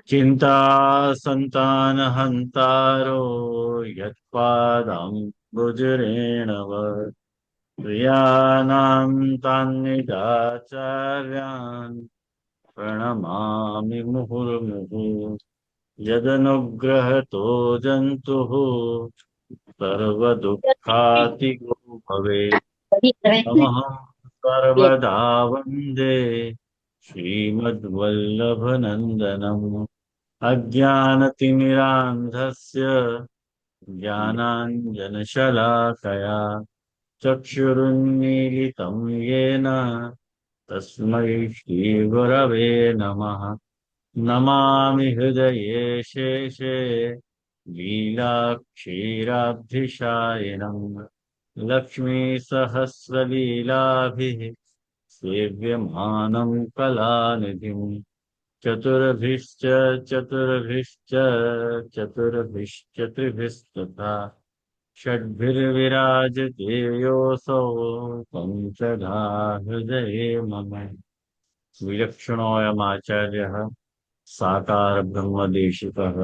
चिंता संतान हंतारो यत्पादाम्बुजरेणव प्रियाणां तान्निजाचार्यान् प्रणमामि मुहुर्मुहुः यदनुग्रहतो जन्तुः सर्वदुःखातिगो भवेत् तमहं सर्वदा वन्दे श्रीमद्वल्लभनन्दनम् अज्ञानतिमिरान्धस्य ज्ञानाञ्जनशलाकया चक्षुरुन्मीलितं येन तस्मै श्रीगुरवे नमः। नमामि हृदये शेषे लीलाक्षीराब्धिशायिनम् लक्ष्मीसहस्रलीलाभिः सेव्यमानं कलानिधिम् चतुर्भिश्च चतुर्भिश्च चतुर्भिश्चतुर्भिस्तथा षड्भिर्विराजते योऽसौ पंचधा हृदये मम। विलक्षणोऽयमाचार्यः साकार ब्रह्मदेशिकः।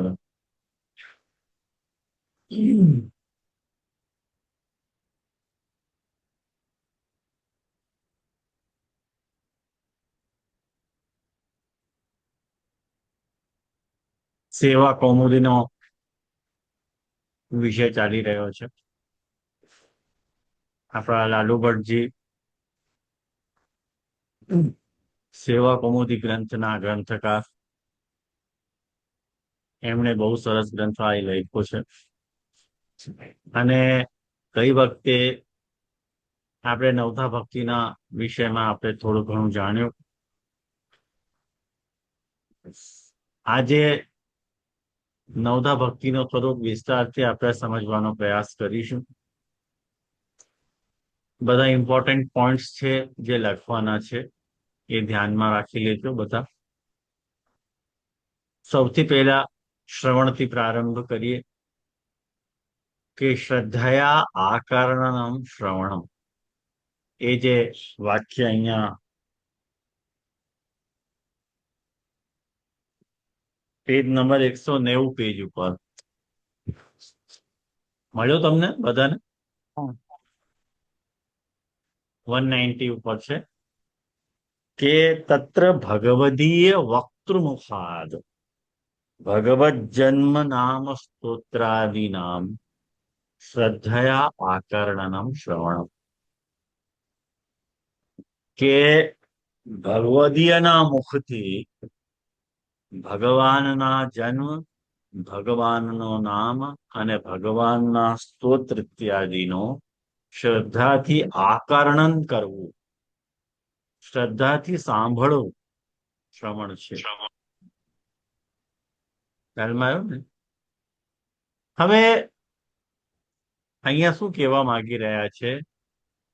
સેવા કૌમુદીનો વિષય ચાલી રહ્યો છે. આપણા લાલુ ભટ્ટજી સેવા કૌમુદી ગ્રંથના ગ્રંથકાર, એમણે બહુ સરસ ગ્રંથ આ લખ્યો છે. અને કઈ વખતે આપણે નવધા ભક્તિના વિષયમાં આપણે થોડું ઘણું જાણ્યું. આજે નવધા ભક્તિનો થોડોક વિસ્તારથી આપણે સમજવાનો પ્રયાસ કરીશું. બધા ઇમ્પોર્ટન્ટ પોઈન્ટ્સ છે જે લખવાના છે, એ ધ્યાનમાં રાખી લેજો બધા. સૌથી પહેલા શ્રવણથી પ્રારંભ કરીએ કે શ્રદ્ધયા આકારણમ શ્રવણમ. એ જે વાક્ય અહીંયા પેજ નંબર 190 પેજ ઉપર મળ્યો તમને બધાને? 190 ઉપર છે કે તત્ર ભગવદીય વક્તૃમુખાદ ભગવદ જન્મ નામ સ્તોત્રાદિનામ શ્રદ્ધયા આકર્ણનમ શ્રવણમ. કે ભગવદીયના મુખથી ભગવાનના જન્મ, ભગવાનનું નામ અને ભગવાનના સ્તોત્ર ઇત્યાદિનો શ્રદ્ધાથી આકર્ણન કરવું, શ્રદ્ધાથી સાંભળવું શ્રવણ છે. ખ્યાલમાં આવ્યો ને? હવે અહીંયા શું કહેવા માંગી રહ્યા છે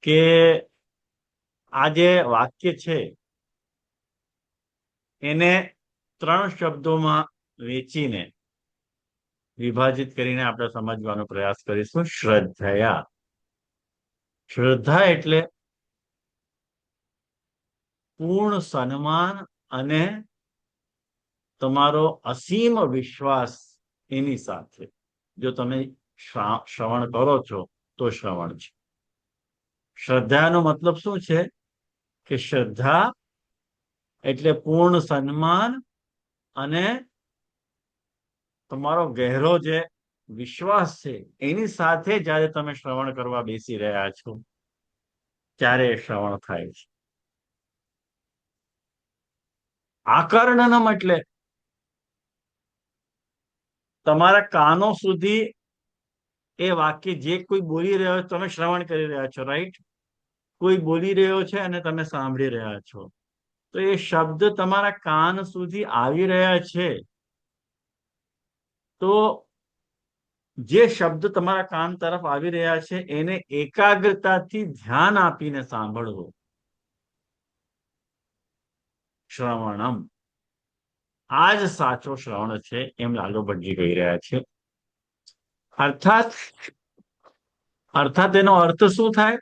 કે આ જે વાક્ય છે એને 3 શબ્દોમાં વેચીને વિભાજિત કરીને આપણે સમજવાનો પ્રયાસ કરીશું. શ્રદ્ધયા. શ્રદ્ધા એટલે પૂર્ણ સન્માન અને તમારો અસીમ વિશ્વાસ એની સાથે જો તમે શ્રવણ કરો છો તો શ્રવણ છે. શ્રદ્ધાનો મતલબ શું છે કે શ્રદ્ધા એટલે પૂર્ણ સન્માન અને તમારો ગહેરો જે વિશ્વાસ છે એની સાથે જ્યારે તમે શ્રવણ કરવા બેસી રહ્યા છો ત્યારે શ્રવણ થાય છે. આકર્ણનમ એટલે તમારા કાનો સુધી એ વાક્ય જે કોઈ બોલી રહ્યો તમે શ્રવણ કરી રહ્યા છો, રાઈટ? કોઈ બોલી રહ્યો છે અને તમે સાંભળી રહ્યા છો, તો એ શબ્દ તમારા કાન સુધી આવી રહ્યા છે તો જે શબ્દ તમારા કાન તરફ આવી રહ્યા છે એને એકાગ્રતાથી ધ્યાન આપીને સાંભળવો શ્રવણમ. આ જ સાચો શ્રવણ છે એમ લાલુ ભટ્ટજી કહી રહ્યા છે. અર્થાત એનો અર્થ શું થાય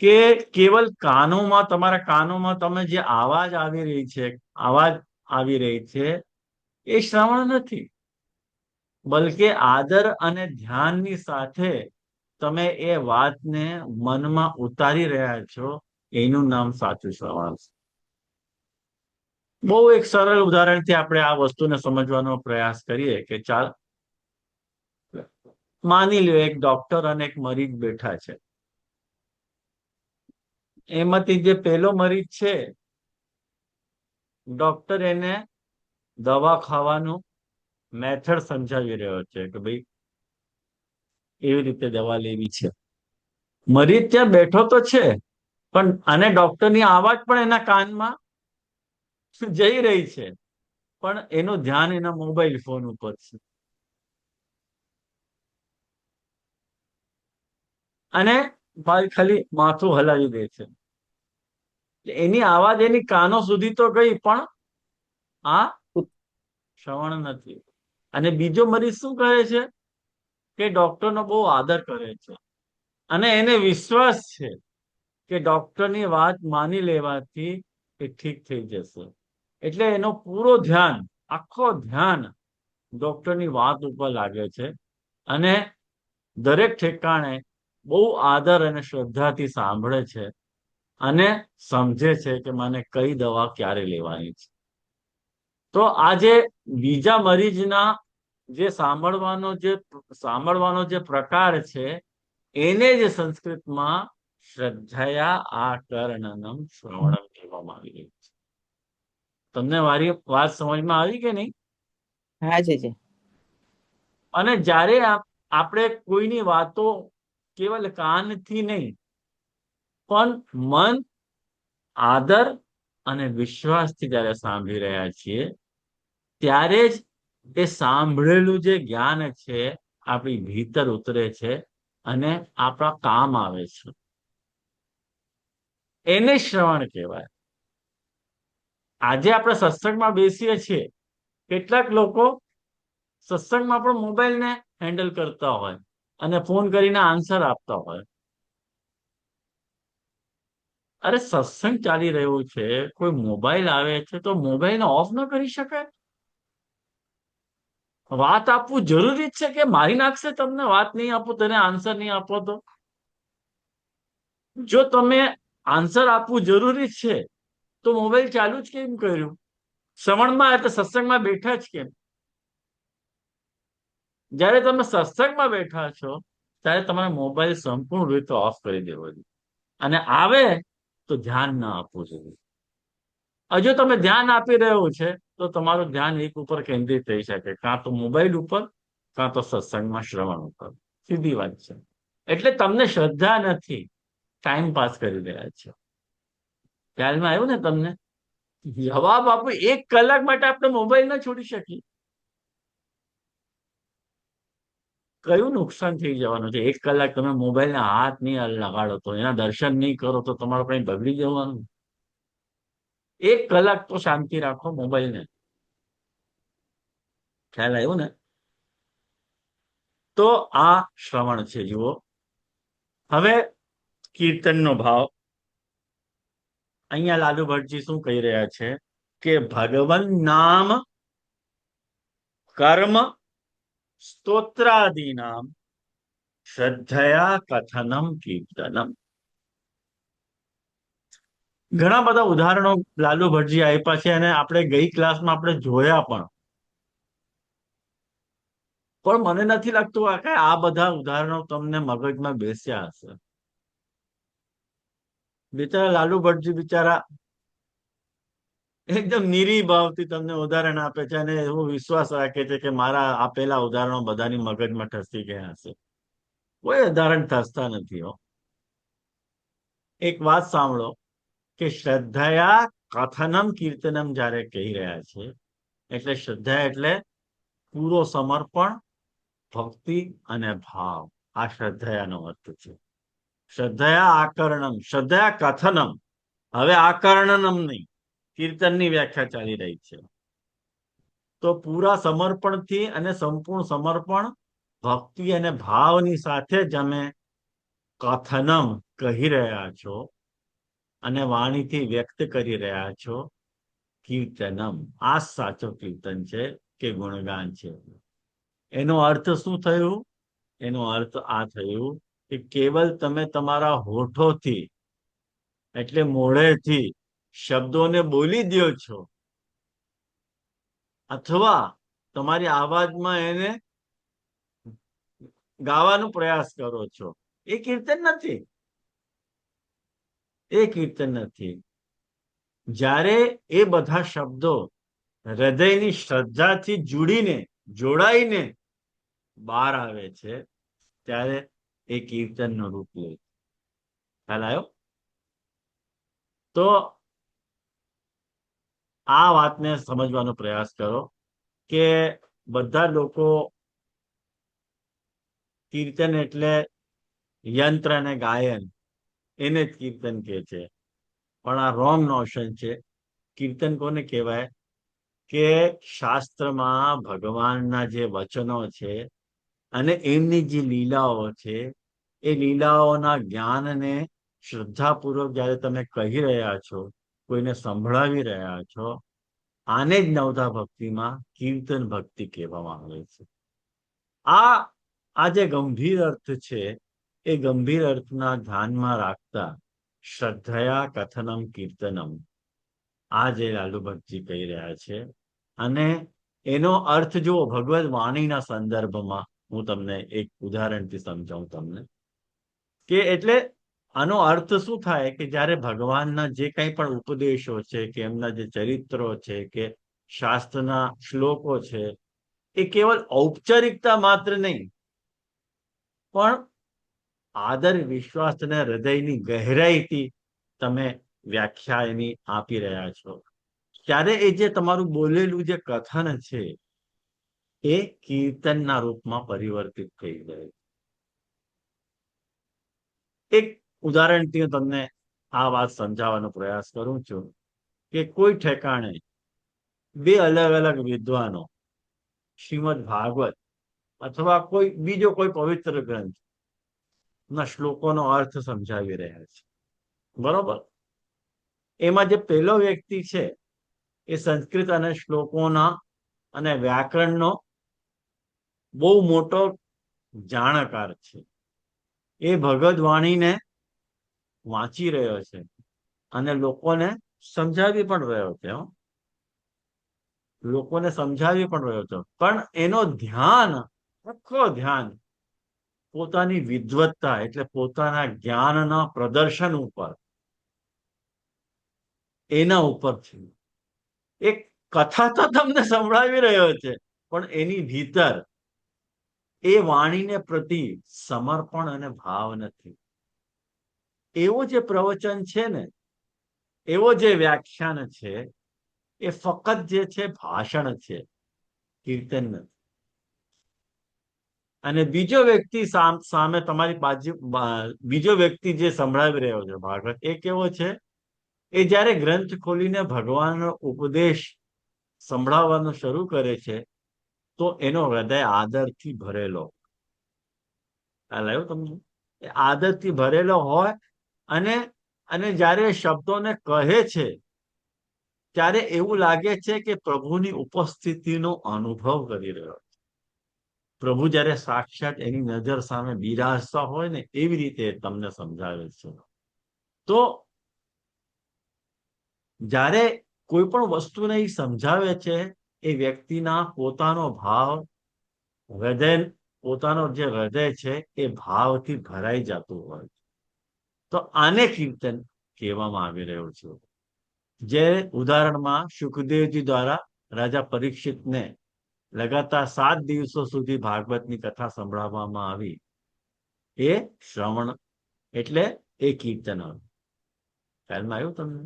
કે કેવલ કાનોમાં, તમારા કાનોમાં તમે જે અવાજ આવી રહી છે, અવાજ આવી રહી છે, એ શ્રવણ નથી, બલકે આદર અને ધ્યાનની સાથે તમે એ વાતને મનમાં ઉતારી રહ્યા છો, એનું નામ સાચું શ્રવણ છે. બહુ એક સરળ ઉદાહરણથી આપણે આ વસ્તુને સમજવાનો પ્રયાસ કરીએ કે ચાલ, માની લો એક ડોક્ટર અને એક મરીઝ બેઠા છે. એમાંથી જે પેલો મરીઝ છે, ડોક્ટર એને દવા ખાવાનું મેથડ સમજાવી રહ્યો છે કે ભાઈ એવી રીતે દવા લેવી છે. મરીઝ ત્યાં બેઠો તો છે, પણ અને ડોક્ટરની અવાજ પણ એના કાનમાં જઈ રહી છે, પણ એનું ધ્યાન એના મોબાઈલ ફોન ઉપર છે. અને ખાલી માથું હલાવી દે છે. એની અવાજ એની કાનો સુધી તો ગઈ, પણ આ શ્રવણ નથી. અને બીજો મરીઝ શું કરે છે કે ડોક્ટરનો બહુ આદર કરે છે, અને એને વિશ્વાસ છે કે ડોક્ટરની વાત માની લેવાથી એ ઠીક થઈ જશે. એટલે એનો પૂરો ધ્યાન, આખો ધ્યાન ડોક્ટરની વાત ઉપર લાગે છે, અને દરેક ઠેકાણે બહુ આદર અને શ્રદ્ધાથી સાંભળે છે, અને સમજે છે કે મને કઈ દવા ક્યારે લેવાની છે. તો આજે બીજા મરીઝના જે સાંભળવાનો જે પ્રકાર છે, એને જ સંસ્કૃતમાં શ્રદ્ધયા આકર્ણનમ શ્રવણમ કહેવામાં આવી રહ્યું છે. તમને મારી વાત સમજમાં આવી કે નહીં? હા જીજી. અને જ્યારે આપણે કોઈની વાતો કેવલ કાનથી નહીં, પણ મન, આદર અને વિશ્વાસથી જ્યારે સાંભળી રહ્યા છીએ, ત્યારે જ એ સાંભળેલું જે જ્ઞાન છે આપણી ભીતર ઉતરે છે, અને આપણા કામ આવે છે. એને શ્રવણ કહેવાય. આજે આપણે સત્સંગમાં બેસીએ છીએ, કેટલાક લોકો સત્સંગમાં પણ મોબાઈલને હેન્ડલ કરતા હોય અને ફોન કરીને આન્સર આપતા હોય. અરે સત્સંગ ચાલી રહ્યું છે, કોઈ મોબાઈલ આવે છે તો મોબાઈલને ઓફ ન કરી શકાય? વાત આપવું જરૂરી છે કે મારી નાખશે તમને? વાત નહીં આપો, તને આન્સર નહીં આપો તો? જો તમે આન્સર આપવું જરૂરી છે તો મોબાઈલ ચાલુ જ કેમ કર્યું? શ્રવણમાં એટલે સત્સંગમાં બેઠા જ કેમ? જયારે તમે સત્સંગમાં બેઠા છો ત્યારે તમારે મોબાઈલ સંપૂર્ણ રીતે ઓફ કરી દેવો જોઈએ, અને આવે તો ધ્યાન ના આપવું જોઈએ. હજુ તમે ધ્યાન આપી રહ્યું છે તો તમારું ધ્યાન એક ઉપર કેન્દ્રિત થઈ શકે, કાં તો મોબાઈલ ઉપર, કાં તો સત્સંગમાં શ્રવણ ઉપર. સીધી વાત છે. એટલે તમને શ્રદ્ધા નથી, ટાઈમ પાસ કરી રહ્યા છે. ખ્યાલમાં આવ્યું ને તમને? જવાબ આપો. 1 કલાક માટે આપણે મોબાઈલ ના છોડી શકીએ? કયું નુકસાન થઈ જવાનું છે? 1 કલાક તમે મોબાઈલને હાથ નહીં લગાડો તો, એના દર્શન નહીં કરો તો તમારું કઈ બગડી જવાનું? 1 કલાક તો શાંતિ રાખો મોબાઈલને. ખ્યાલ આવ્યો ને? તો આ શ્રવણ છે. જુઓ, હવે કીર્તનનો ભાવ. અહીંયા લાલુ ભટ્ટજી શું કહી રહ્યા છે કે ભગવન નામ કર્મ સ્તોત્રાદિનામ શ્રદ્ધયા કથનમ કીર્તનમ. ઘણા બધા ઉદાહરણો લાલુ ભટ્ટજી આપ્યા છે, અને આપણે ગઈ ક્લાસમાં આપણે જોયા પણ મને નથી લાગતું કે આ બધા ઉદાહરણો તમને મગજમાં બેસ્યા હશે. બિચારા લાલુ ભટ્ટજી બિચારા એકદમ નિરી ભાવથી તમને ઉદાહરણ આપે છે, અને એવો વિશ્વાસ રાખે છે કે મારા આપેલા ઉદાહરણો બધાની મગજમાં ઠસી ગયા હશે. કોઈ ઉદાહરણ ઠસતા નથી. એક વાત સાંભળો કે શ્રદ્ધયા કથનમ કીર્તનમ જયારે કહી રહ્યા છે, એટલે શ્રદ્ધા એટલે પૂરો સમર્પણ, ભક્તિ અને ભાવ. આ શ્રદ્ધયાનો અર્થ છે. શ્રદ્ધયા આકર્ણમ, શ્રદ્ધયા કથનમ. હવે આકર્ણનમ નહીં, કીર્તનની વ્યાખ્યા ચાલી રહી છે. તો પૂરા સમર્પણથી અને સંપૂર્ણ સમર્પણ, ભક્તિ અને ભાવની સાથે જ અમે કથનમ કહી રહ્યા છો અને વાણીથી વ્યક્ત કરી રહ્યા છો, કીર્તનમ આ સાચો કીર્તન છે કે ગુણગાન છે. એનો અર્થ શું થયું? એનો અર્થ આ થયું કે કેવલ તમે તમારા હોઠોથી એટલે મોઢેથી શબ્દોને બોલી દો છો અથવા તમારી અવાજમાં એને ગાવાનો પ્રયાસ કરો છો, એ કીર્તન નથી. એ કીર્તન નથી. જ્યારે એ બધા શબ્દો હૃદયની શ્રદ્ધાથી જોડાઈને બહાર આવે છે ત્યારે એ કીર્તનનું રૂપ લે. ખ્યાલ આવ્યો? તો આ વાતને સમજવાનો પ્રયાસ કરો કે બધા લોકો કીર્તન એટલે યંત્ર અને ગાયન એને જ કીર્તન કહે છે, પણ આ રોંગ નોશન છે. કીર્તન કોને કહેવાય? કે શાસ્ત્રમાં ભગવાનના જે વચનો છે અને એમની જે લીલાઓ છે એ લીલાઓના જ્ઞાનને શ્રદ્ધાપૂર્વક જયારે તમે કહી રહ્યા છો, કોઈને સંભળાવી રહ્યા છો, આને જ નવધા ભક્તિમાં કીર્તન ભક્તિ કહેવામાં આવે છે. આ જે ગંભીર અર્થ છે એ ગંભીર અર્થના ધ્યાનમાં રાખતા શ્રદ્ધયા કથનમ કીર્તનમ આ જે લાલુ ભક્તજી કહી રહ્યા છે, અને એનો અર્થ જો ભગવદ વાણીના સંદર્ભમાં હું તમને એક ઉદાહરણથી સમજાવું તમને કે એટલે આનો અર્થ શું થાય કે જ્યારે ભગવાનના જે કંઈ પણ ઉપદેશો છે કે એમના જે ચરિત્રો છે કે શાસ્ત્રના શ્લોકો છે એ કેવલ ઔપચારિકતા માત્ર નહીં, પણ આદર વિશ્વાસ અને હૃદયની ગહેરાઈથી તમે વ્યાખ્યા એની આપી રહ્યા છો, ત્યારે એ જે તમારું બોલેલું જે કથન છે એ કીર્તનના રૂપમાં પરિવર્તિત થઈ જાય. એક ઉદાહરણથી હું તમને આ વાત સમજાવવાનો પ્રયાસ કરું છું કે કોઈ ઠેકાણે બે અલગ અલગ વિદ્વાનો શ્રીમદ ભાગવત અથવા બીજો કોઈ પવિત્ર ગ્રંથ ના શ્લોકોનો અર્થ સમજાવી રહ્યા છે, બરોબર? એમાં જે પહેલો વ્યક્તિ છે એ સંસ્કૃત અને શ્લોકોના અને વ્યાકરણનો બહુ મોટો જાણકાર છે. એ ભગવદ વાણીને વાંચી રહ્યો છે અને લોકોને સમજાવી પણ રહ્યો છે. લોકોને સમજાવી પણ રહ્યો છે, પણ એનો આખો ધ્યાન પોતાની વિદ્વત્તા એટલે પોતાના જ્ઞાનના પ્રદર્શન ઉપર, એના ઉપર છે. એક કથા તો તમને સંભળાવી રહ્યો છે, પણ એની ભીતર એ વાણીને પ્રતિ સમર્પણ અને ભાવ નથી. એવો જે પ્રવચન છે ને, એવો જે વ્યાખ્યાન છે એ ફક્ત જે છે ભાષણ છે, કીર્તન નથી. અને બીજો વ્યક્તિ સામે તમારી બાજુ બીજો વ્યક્તિ જે સંભળાવી રહ્યો છે ભાગવત, એ કેવો છે? એ જયારે ગ્રંથ ખોલીને ભગવાનનો ઉપદેશ સંભળાવવાનું શરૂ કરે છે તો એનો હૃદય આદરથી ભરેલો, ખ્યાલ આવ્યો તમને? એ આદરથી ભરેલો હોય અને જયારે શબ્દોને કહે છે ત્યારે એવું લાગે છે કે પ્રભુની ઉપસ્થિતિનો અનુભવ કરી રહ્યો છે. પ્રભુ જયારે સાક્ષાત એની નજર સામે બિરાજતા હોય ને એવી રીતે તમને સમજાવે છે. તો જ્યારે કોઈ પણ વસ્તુને એ સમજાવે છે એ વ્યક્તિના પોતાનો ભાવ, પોતાનો જે હૃદય છે એ ભાવથી ભરાઈ જતું હોય. તો આને કીર્તન કહેવામાં આવી રહ્યું છે. જે ઉદાહરણમાં સુખદેવજી દ્વારા રાજા પરીક્ષિતને લગાતાર 7 દિવસો સુધી ભાગવતની કથા સંભળાવવામાં આવી, એ શ્રવણ એટલે એ કીર્તન. ખ્યાલમાં આવ્યું તમને?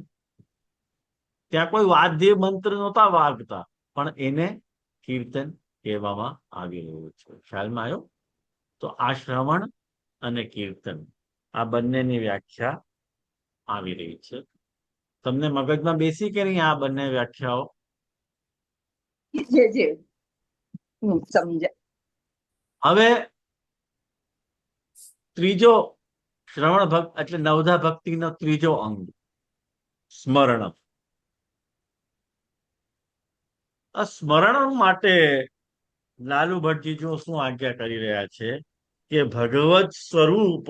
ત્યાં કોઈ વાદ્ય મંત્ર નહોતા વાગતા, પણ એને કીર્તન કહેવામાં આવી રહ્યું છે. ખ્યાલમાં આવ્યો? તો આ શ્રવણ અને કીર્તન આ બંનેની વ્યાખ્યા આવી રહી છે. તમને મગજમાં બેસી કે નહીં આ બંને વ્યાખ્યાઓ? સમજ્યા. હવે ત્રીજો શ્રવણ ભક્ત એટલે નવધા ભક્તિનો ત્રીજો અંગ સ્મરણ. આ સ્મરણ માટે લાલુ ભટ્ટજી જો શું આજ્ઞા કરી રહ્યા છે કે ભગવત સ્વરૂપ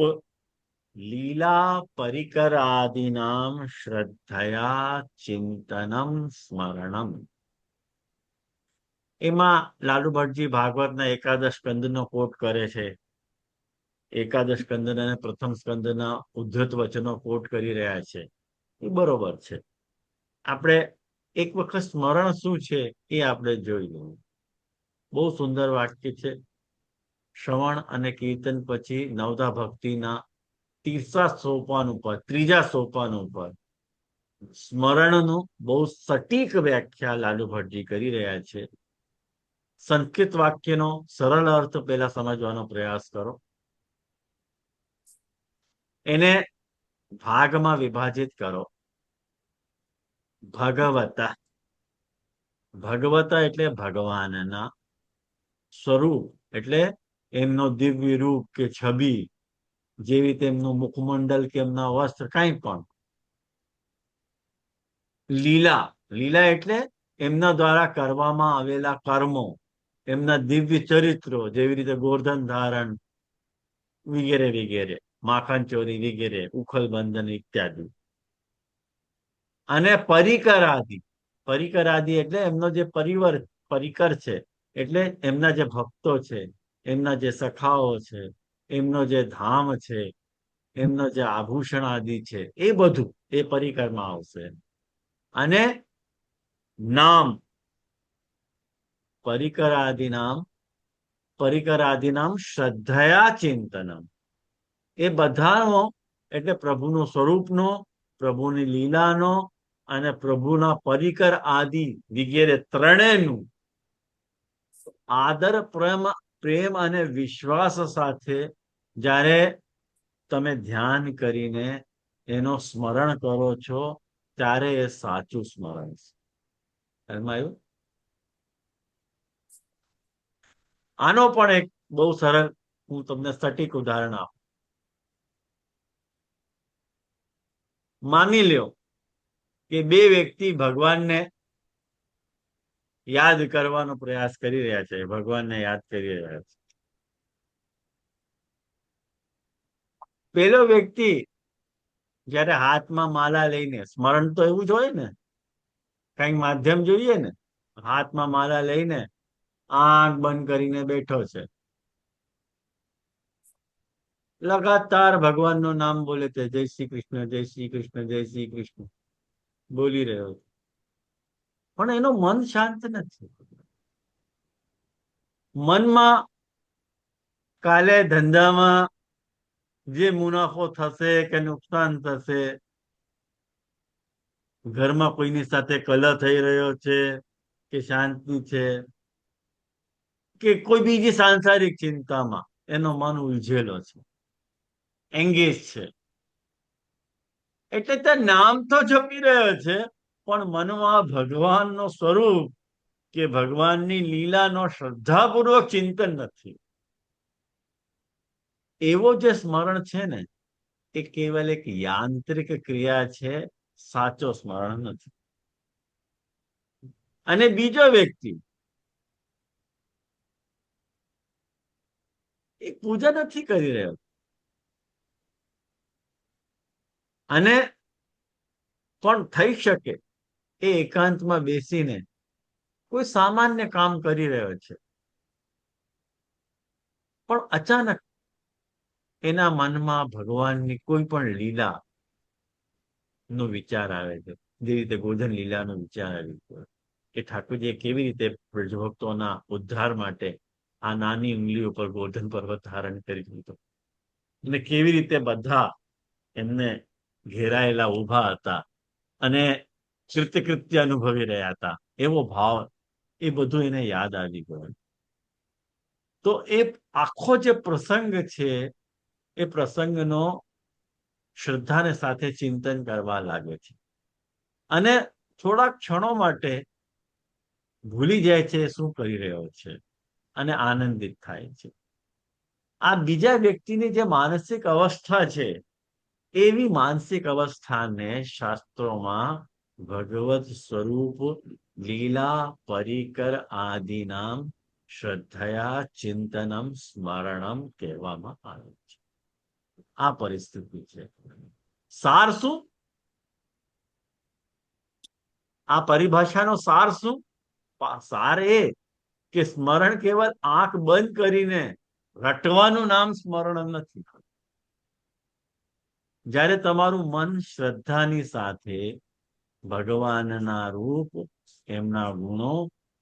લીલા પરિકર આદિનામ શ્રદ્ધયા ચિંતનમ સ્મરણમ. એમાં લાલુ ભટ્ટજી ભાગવતના એકાદશ સ્કંદનો કોટ કરે છે. એકાદશ સ્કંદ અને પ્રથમ સ્કંદના ઉદ્ધત વચનો કોટ કરી રહ્યા છે. એ બરોબર છે. આપણે એક વખત સ્મરણ શું છે એ આપણે જોઈ લઈએ. બહુ સુંદર વાક્ય છે. શ્રવણ અને કીર્તન પછી નવધા ભક્તિના ત્રીજા સોપાન ઉપર સ્મરણનું બહુ સટીક વ્યાખ્યા લાલુ ભટ્ટજી કરી રહ્યા છે. સંસ્કૃત વાક્યનો સરળ અર્થ પહેલા સમજવાનો પ્રયાસ કરો. એને ભાગમાં વિભાજિત કરો. ભગવતા, ભગવતા એટલે ભગવાનના, સ્વરૂપ એટલે એમનો દિવ્ય રૂપ કે છબી, જેવી તેમનું મુખમંડલ કે એમના વસ્ત્ર કંઈ પણ. લીલા, લીલા એટલે એમના દ્વારા કરવામાં આવેલા કર્મો, એમના દિવ્ય ચરિત્રો, જેવી રીતે ગોર્ધન ધારણ વગેરે વગેરે, માખણ ચોરી વગેરે, ઉખલ બંધન ઇત્યાદિ. અને પરિકર આદિ, પરિકર આદિ એટલે એમનો જે પરિકર છે, એટલે એમના જે ભક્તો છે, એમના જે સખાઓ છે, એમનો જે ધામ છે, એમનો જે આભૂષણ આદિ છે, એ બધું એ પરિકરમાં આવશે. અને નામ, પરિકરાદિનામ શ્રદ્ધયા ચિંતનમ. એ બધાનો એટલે પ્રભુનું સ્વરૂપનો, પ્રભુની લીલાનો અને પ્રભુના પરિકર આદિ વગેરે ત્રણેયનું આદર, પ્રેમ અને વિશ્વાસ સાથે જ્યારે તમે ધ્યાન કરીને એનો સ્મરણ કરો છો, ત્યારે એ સાચું સ્મરણ છે. એમાં આવ્યું. આનો પણ એક બહુ સરળ હું તમને સટીક ઉદાહરણ આપું. માની લ્યો કે બે વ્યક્તિ ભગવાનને યાદ કરવાનો પ્રયાસ કરી રહ્યા છે, ભગવાનને યાદ કરી રહ્યા છે. પેલો વ્યક્તિ જયારે હાથમાં માલા લઈને, સ્મરણ તો એવું જ હોય ને, કઈક માધ્યમ જોઈએ ને, હાથમાં માલા લઈને આંખ બંધ કરીને બેઠો છે. લગાતાર ભગવાનનું નામ બોલે છે, જય શ્રી કૃષ્ણ, જય શ્રી કૃષ્ણ, જય શ્રી કૃષ્ણ બોલી રહ્યો છે. પણ એનું મન શાંત નથી. મનમાં કાલે ધંધામાં જે મુનાફો થશે કે નુકસાન થશે, ઘરમાં કોઈની સાથે કલહ થઈ રહ્યો છે કે શાંતિ છે, કે કોઈ બીજી સાંસારિક ચિંતામાં એનો મન ઉલઝેલો છે, એંગેજ છે. એટલે તે નામ તો જપી રહ્યો છે, પણ મનમાં ભગવાનનો સ્વરૂપ કે ભગવાનની લીલાનો શ્રદ્ધાપૂર્વક ચિંતન નથી. એવો જે સ્મરણ છે ને, એ કેવલ એક યાંત્રિક ક્રિયા છે, સાચો સ્મરણ નથી. અને બીજો વ્યક્તિ એ પૂજા નથી કરી રહ્યો, અને પણ થઈ શકે એ એકાંતમાં બેસીને કોઈ સામાન્ય કામ કરી રહ્યો છે, પણ અચાનક એના મનમાં ભગવાનની કોઈ પણ લીલા નો વિચાર આવે છે. જે રીતે ગોધન લીલાનો વિચાર આવી ગયો કે ઠાકોરજીએ કેવી રીતે પ્રજભક્તોના ઉદ્ધાર માટે આ નાની ઉંગલી ઉપર ગોધન પર્વત ધારણ કરી દીધો, અને કેવી રીતે બધા એમને ઘેરાયેલા ઉભા હતા અને કૃત્ય અનુભવી રહ્યા હતા, એવો ભાવ, એ બધું એને યાદ આવી ગયો. તો એ આખો જે પ્રસંગ છે, એ પ્રસંગનો શ્રદ્ધાને સાથે ચિંતન કરવા લાગે છે, અને થોડાક ક્ષણો માટે ભૂલી જાય છે શું કરી રહ્યો છે, અને આનંદિત થાય છે. આ બીજા વ્યક્તિની જે માનસિક અવસ્થા છે, એવી માનસિક અવસ્થાને શાસ્ત્રોમાં ભગવત સ્વરૂપ લીલા પરિકર આદિનામ શ્રદ્ધયા ચિંતનમ સ્મરણમ કહેવામાં આવે છે. આ પરિસ્થિતિ છે. સાર શું? આ પરિભાષાનો સાર શું? સાર એ કે સ્મરણ કેવળ આંખ બંધ કરીને રટવાનું નામ સ્મરણ નથી. જ્યારે તમારું મન શ્રદ્ધાની સાથે ભગવાનના રૂપ, એમના ગુણો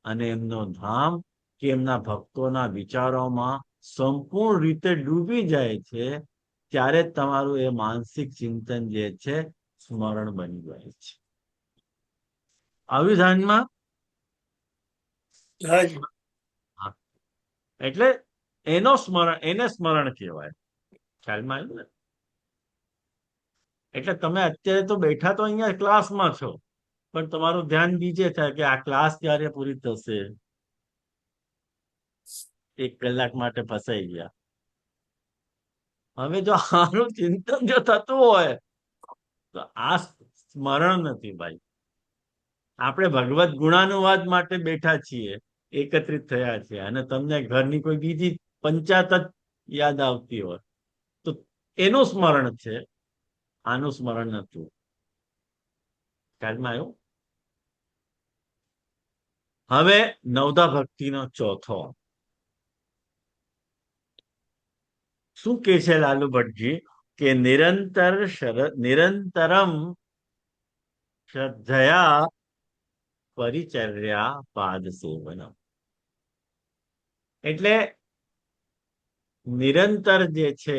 અને એમનો ધામ કે એમના ભક્તોના વિચારોમાં સંપૂર્ણ રીતે ડૂબી જાય છે, ત્યારે તમારું એ માનસિક ચિંતન જે છે સ્મરણ બની જાય છે. અવિધાનમાં એટલે એને સ્મરણ કહેવાય. ખ્યાલમાં આવ્યું ને? એટલે તમે અત્યારે તો બેઠા તો અહીંયા ક્લાસમાં છો, પણ તમારું ધ્યાન બીજે થાય કે આ ક્લાસ ક્યારે પૂરી થશે. 1 કલાક માટે ફસાઈ ગયા. હવે જો આનું ચિંતન જો થતું હોય તો આ સ્મરણ નથી ભાઈ. આપણે ભગવત ગુણાનુવાદ માટે બેઠા છીએ, એકત્રિત થયા છીએ, અને તમને ઘરની કોઈ બીજી પંચાયત જ યાદ આવતી હોય તો એનું સ્મરણ છે, આનું સ્મરણ નથી. ખ્યાલમાં આવ્યું? હવે નવધા ભક્તિનો ચોથો શું કે છે લાલુ ભટ્ટજી? કે નિરંતરમ શ્રદ્ધયા પરિચર્યા પાદ સેવનમ. એટલે નિરંતર જે છે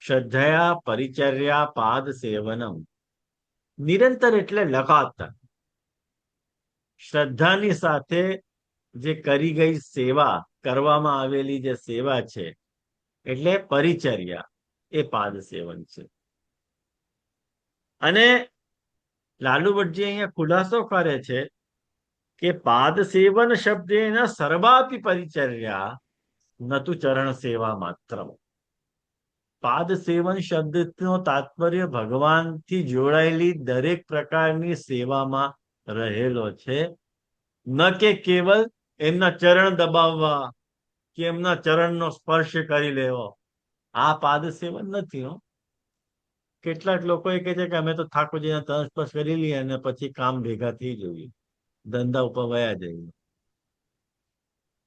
શ્રદ્ધયા પરિચર્યા પાદ સેવનમ, નિરંતર એટલે લગાતાર શ્રદ્ધાની સાથે જે કરી ગઈ સેવા, કરવામાં આવેલી જે સેવા છે એટલે પરિચર્યા, એ પાદ સેવન છે. અને લાલુ ભટ્ટજી અહીંયા ખુલાસો કરે છે કે પાદ સેવન શબ્દેના સર્વાપી પરિચર્યા નતુ ચરણ સેવા માત્ર. પાદ સેવન શબ્દનો તાત્પર્ય ભગવાનથી જોડાયેલી દરેક પ્રકારની સેવામાં રહેલો છે, ન કે કેવલ એમના ચરણ દબાવવા કે એમના ચરણનો સ્પર્શ કરી લેવો. આ પાદ સેવન નથી. કેટલાક લોકો કહે છે કે અમે તો ઠાકોરજીના ચરણ સ્પર્શ કરી લઈએ અને પછી કામ ભેગા થઈ જઈએ, ધંધા ઉપર વયા જઈએ.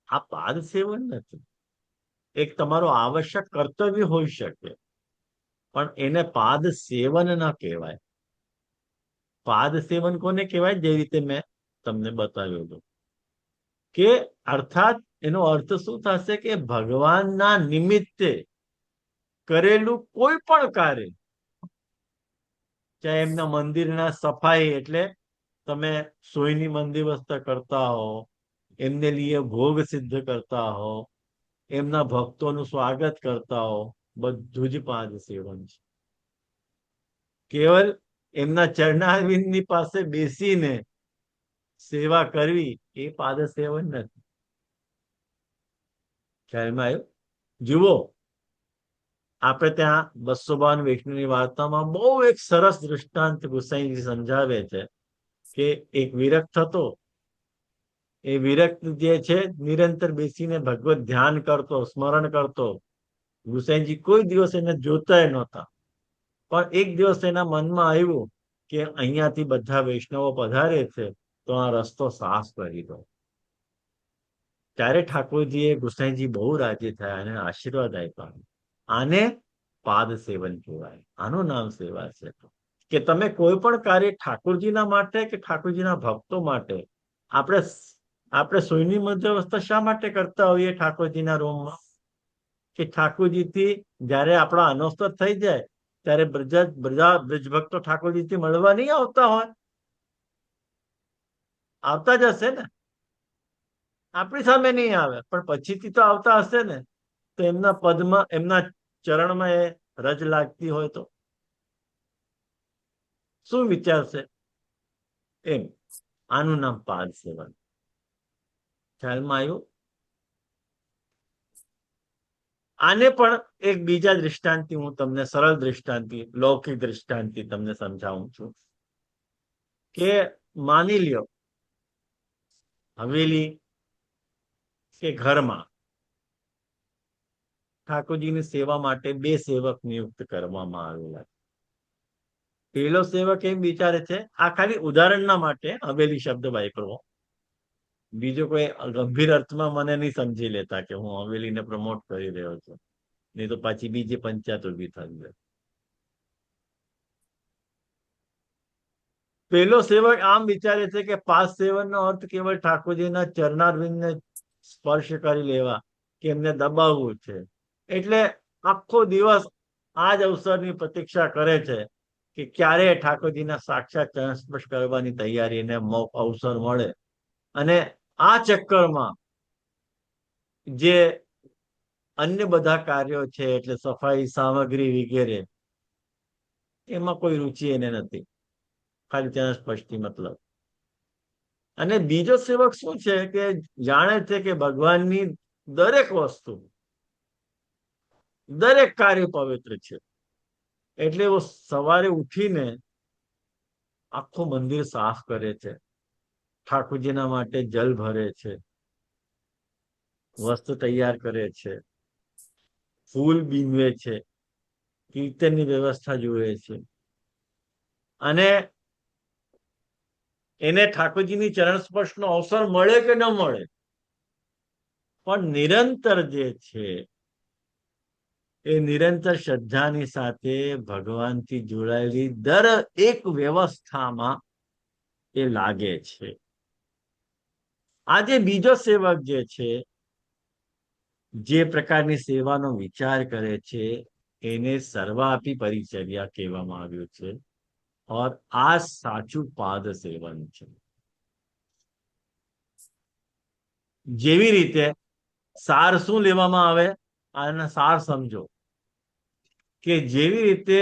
આ પાદ સેવન નથી. એક તમારો આવશ્યક કર્તવ્ય હોઈ શકે, પણ એને પાદ સેવન ના કહેવાય. પાદ સેવન કોને કહેવાય? જે રીતે મેં તમને બતાવ્યું હતું કે અર્થાત એનો અર્થ શું થશે કે ભગવાનના નિમિત્તે કરેલું કોઈ પણ કાર્ય, ચાહે એમના મંદિરના સફાઈ એટલે તમે સોયની બંદોબસ્ત કરતા હો, એમને લીએ ભોગ સિદ્ધ કરતા હો, એમના ભક્તોનું સ્વાગત કરતા હો, બધું જ પાદ સેવન છે. કેવલ એમના ચરણારવિંદની પાસે બેસીને સેવા કરવી એ પાદ સેવન નથી. ખ્યાલમાં આવ્યું? જુઓ, આપણે ત્યાં 252 વૈષ્ણવની વાર્તામાં બહુ એક સરસ દૃષ્ટાંત ગુસાઈજી સમજાવે છે કે એક વિરક્ત હતો. એ વિરક્ત જે છે નિરંતર બેસીને ભગવત ધ્યાન કરતો, સ્મરણ કરતો. ગુસાઈજી કોઈ દિવસ એને જોતા નહોતા, પણ એક દિવસ એના મનમાં આવ્યું કે અહીંયાથી બધા વૈષ્ણવો પધારે છે તો આ રસ્તો સાફ કરી દો. ત્યારે ઠાકોરજીએ, ગુસાઈજી બહુ રાજી થયા અને આશીર્વાદ આપ્યા. આને પાદ સેવન કહેવાય. આનું નામ સેવા છે. કે તમે કોઈ પણ કાર્ય ઠાકોરજીના માટે કે ઠાકોરજીના ભક્તો માટે, આપણે સોયની મધ્યવસ્થા શા માટે કરતા હોઈએ ઠાકોરજીના રૂમમાં? કે ઠાકોરજીથી જયારે આપણા અનવસર થઈ જાય ત્યારે બ્રજ ભક્તો ઠાકોરજીથી મળવા નહીં આવતા હોય? આવતા જ હશે ને? આપણી સામે નહીં આવે પણ પછીથી તો આવતા હશે ને. તો એમના પદમાં, એમના ચરણમાં એ રજ લાગતી હોય તો શું વિચારશે? એમ આનું નામ પાદ સેવન. ખ્યાલમાં આવ્યું? આને પણ એક બીજા દ્રષ્ટાંતથી હું તમને સરળ દ્રષ્ટાંતથી લૌકિક દ્રષ્ટાંતથી તમને સમજાવું છું કે માની લ્યો હવેલી કે ઘરમાં ઠાકોરજીની સેવા માટે બે સેવક નિયુક્ત કરવામાં આવેલા. પેલો સેવક એમ વિચારે છે, આ ખાલી ઉદાહરણના માટે હવેલી શબ્દ વાપરવો, બીજો કોઈ ગંભીર અર્થમાં મને નહીં સમજી લેતા કે હું હવેલીને પ્રમોટ કરી રહ્યો છું, નહીં તો પાછી બીજી પંચાયત ઉભી થઈ. પેલો સેવક આમ વિચારે છે કે પાસ સેવનનો અર્થ કેવળ ઠાકોરજીના ચરણારવિંદને સ્પર્શ કરી લેવા કે એમને દબાવવું છે, એટલે આખો દિવસ આ જ અવસરની પ્રતીક્ષા કરે છે કે ક્યારે ઠાકોરજીના સાક્ષાત ચરણ સ્પર્શ કરવાની તૈયારીને અવસર મળે. અને આ ચક્કરમાં જે અન્ય બધા કાર્યો છે એટલે સફાઈ સામગ્રી વગેરે એમાં કોઈ રુચિ એને નથી, ખાલી ચરણ સ્પર્શથી મતલબ. અને બીજો સેવક શું છે કે જાણે છે કે ભગવાનની દરેક વસ્તુ દરેક કાર્ય પવિત્ર છે, એટલે એવો સવારે ઉઠીને આખું મંદિર સાફ કરે છે, ઠાકોરજીના માટે જલ ભરે છે, વસ્તુ તૈયાર કરે છે, ફૂલ બીનવે છે, કીર્તનની વ્યવસ્થા જુએ છે. અને એને ઠાકોરજીની ચરણ સ્પર્શનો અવસર મળે કે ન મળે, પણ નિરંતર જે છે એ નિરંતર શ્રદ્ધાની સાથે ભગવાનથી જોડાયેલી દરેક વ્યવસ્થામાં એ લાગે છે. આજે બીજો સેવક જે છે, જે પ્રકારની સેવાનો વિચાર કરે છે એને સર્વાપી પરિચર્યા કહેવામાં આવ્યું છે. और આ સાચું પાદ સેવન છે. જેવી રીતે સાર શું લેવામાં આવે, આના સાર સમજો કે જેવી રીતે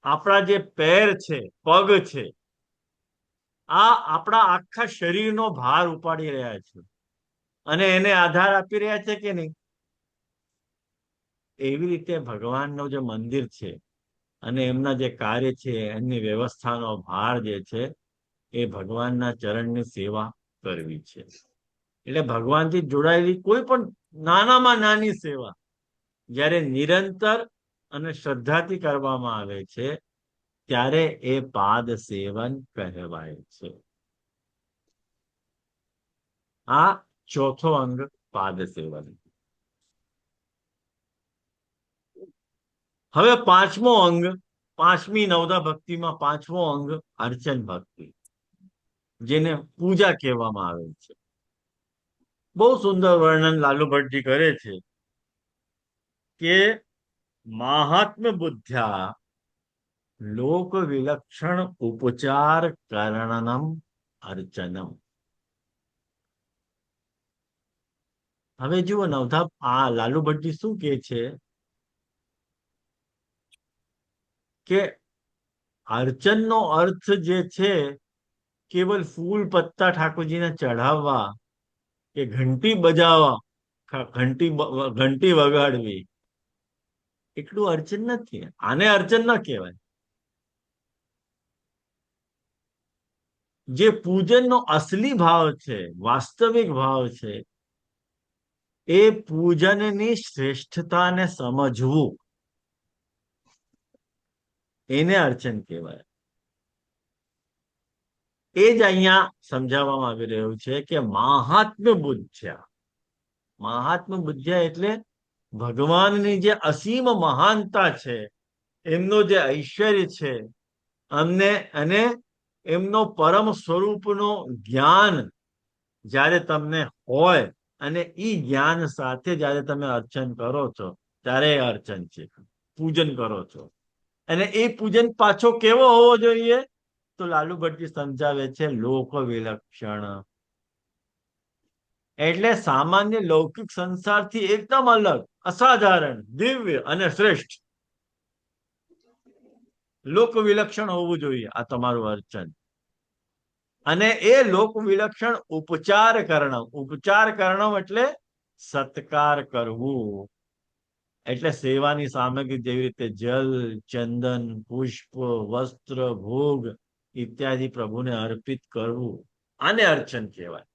આપણા જે પેર છે, પગ છે, આ આપણા આખા શરીરનો ભાર ઉપાડી રહ્યા છે અને એને આધાર આપી રહ્યા છે કે નહીં, એવી રીતે ભગવાનનું જે મંદિર છે અને એમના જે કાર્ય છે એમની વ્યવસ્થાનો ભાર જે છે એ ભગવાનના ચરણની સેવા કરવી છે. એટલે ભગવાનથી જોડાયેલી કોઈ પણ નાનામાં નાની સેવા જ્યારે નિરંતર અને શ્રદ્ધાથી કરવામાં આવે છે ત્યારે એ પાદ સેવન કહેવાય છે. આ ચોથો અંગ પાદ સેવન. હવે પાંચમો અંગ, પાંચમી નવદા ભક્તિમાં પાંચમો અંગ અર્ચન ભક્તિ, જેને પૂજા કહેવામાં આવે છે. બહુ સુંદર વર્ણન લાલુ ભટ્ટજી કરે છે કે મહાત્મ્ય બુદ્ધ્યા લોક વિલક્ષણ ઉપચાર કારણનમ અર્ચનમ. હવે જુઓ નવધા, આ લાલુ ભટ્ટજી શું કે છે કે અર્ચનનો અર્થ જે છે કેવલ ફૂલ પત્તા ઠાકોરજીને ચઢાવવા કે ઘંટી બજાવવા, ઘંટી વગાડવી, એટલું અર્ચન નથી. આને અર્ચન ન કહેવાય. જે પૂજનનો અસલી ભાવ છે, વાસ્તવિક ભાવ છે, એ પૂજનની શ્રેષ્ઠતાને સમજવું, એને અર્ચન કહેવાય. એ જ અહીંયા સમજાવવામાં આવી રહ્યું છે કે મહાત્મ્ય બુદ્ધ્યા. મહાત્મ્ય બુદ્ધ્યા એટલે ભગવાનની જે અસીમ મહાનતા છે, એમનો જે ઐશ્વર્ય છે, અમને અને એમનો પરમ સ્વરૂપનો જ્ઞાન જ્યારે તમને હોય અને ઈ જ્ઞાન સાથે જ્યારે તમે અર્ચન કરો છો ત્યારે એ અર્ચન છે, પૂજન કરો છો. અને એ પૂજન પાછો કેવો હોવો જોઈએ, તો લાલુ ભટ્ટજી સમજાવે છે લોક વિલક્ષણ, એટલે સામાન્ય લૌકિક સંસારથી એકદમ અલગ, અસાધારણ, દિવ્ય અને શ્રેષ્ઠ, લોક વિલક્ષણ હોવું જોઈએ આ તમારું અર્ચન. અને એ લોક વિલક્ષણ ઉપચાર કરણ, ઉપચાર કરણ એટલે સત્કાર કરવું એટલે સેવાની સામગ્રી જેવી રીતે જલ, ચંદન, પુષ્પ, વસ્ત્ર, ભોગ ઇત્યાદિ પ્રભુને અર્પિત કરવું, આને અર્ચન કહેવાય.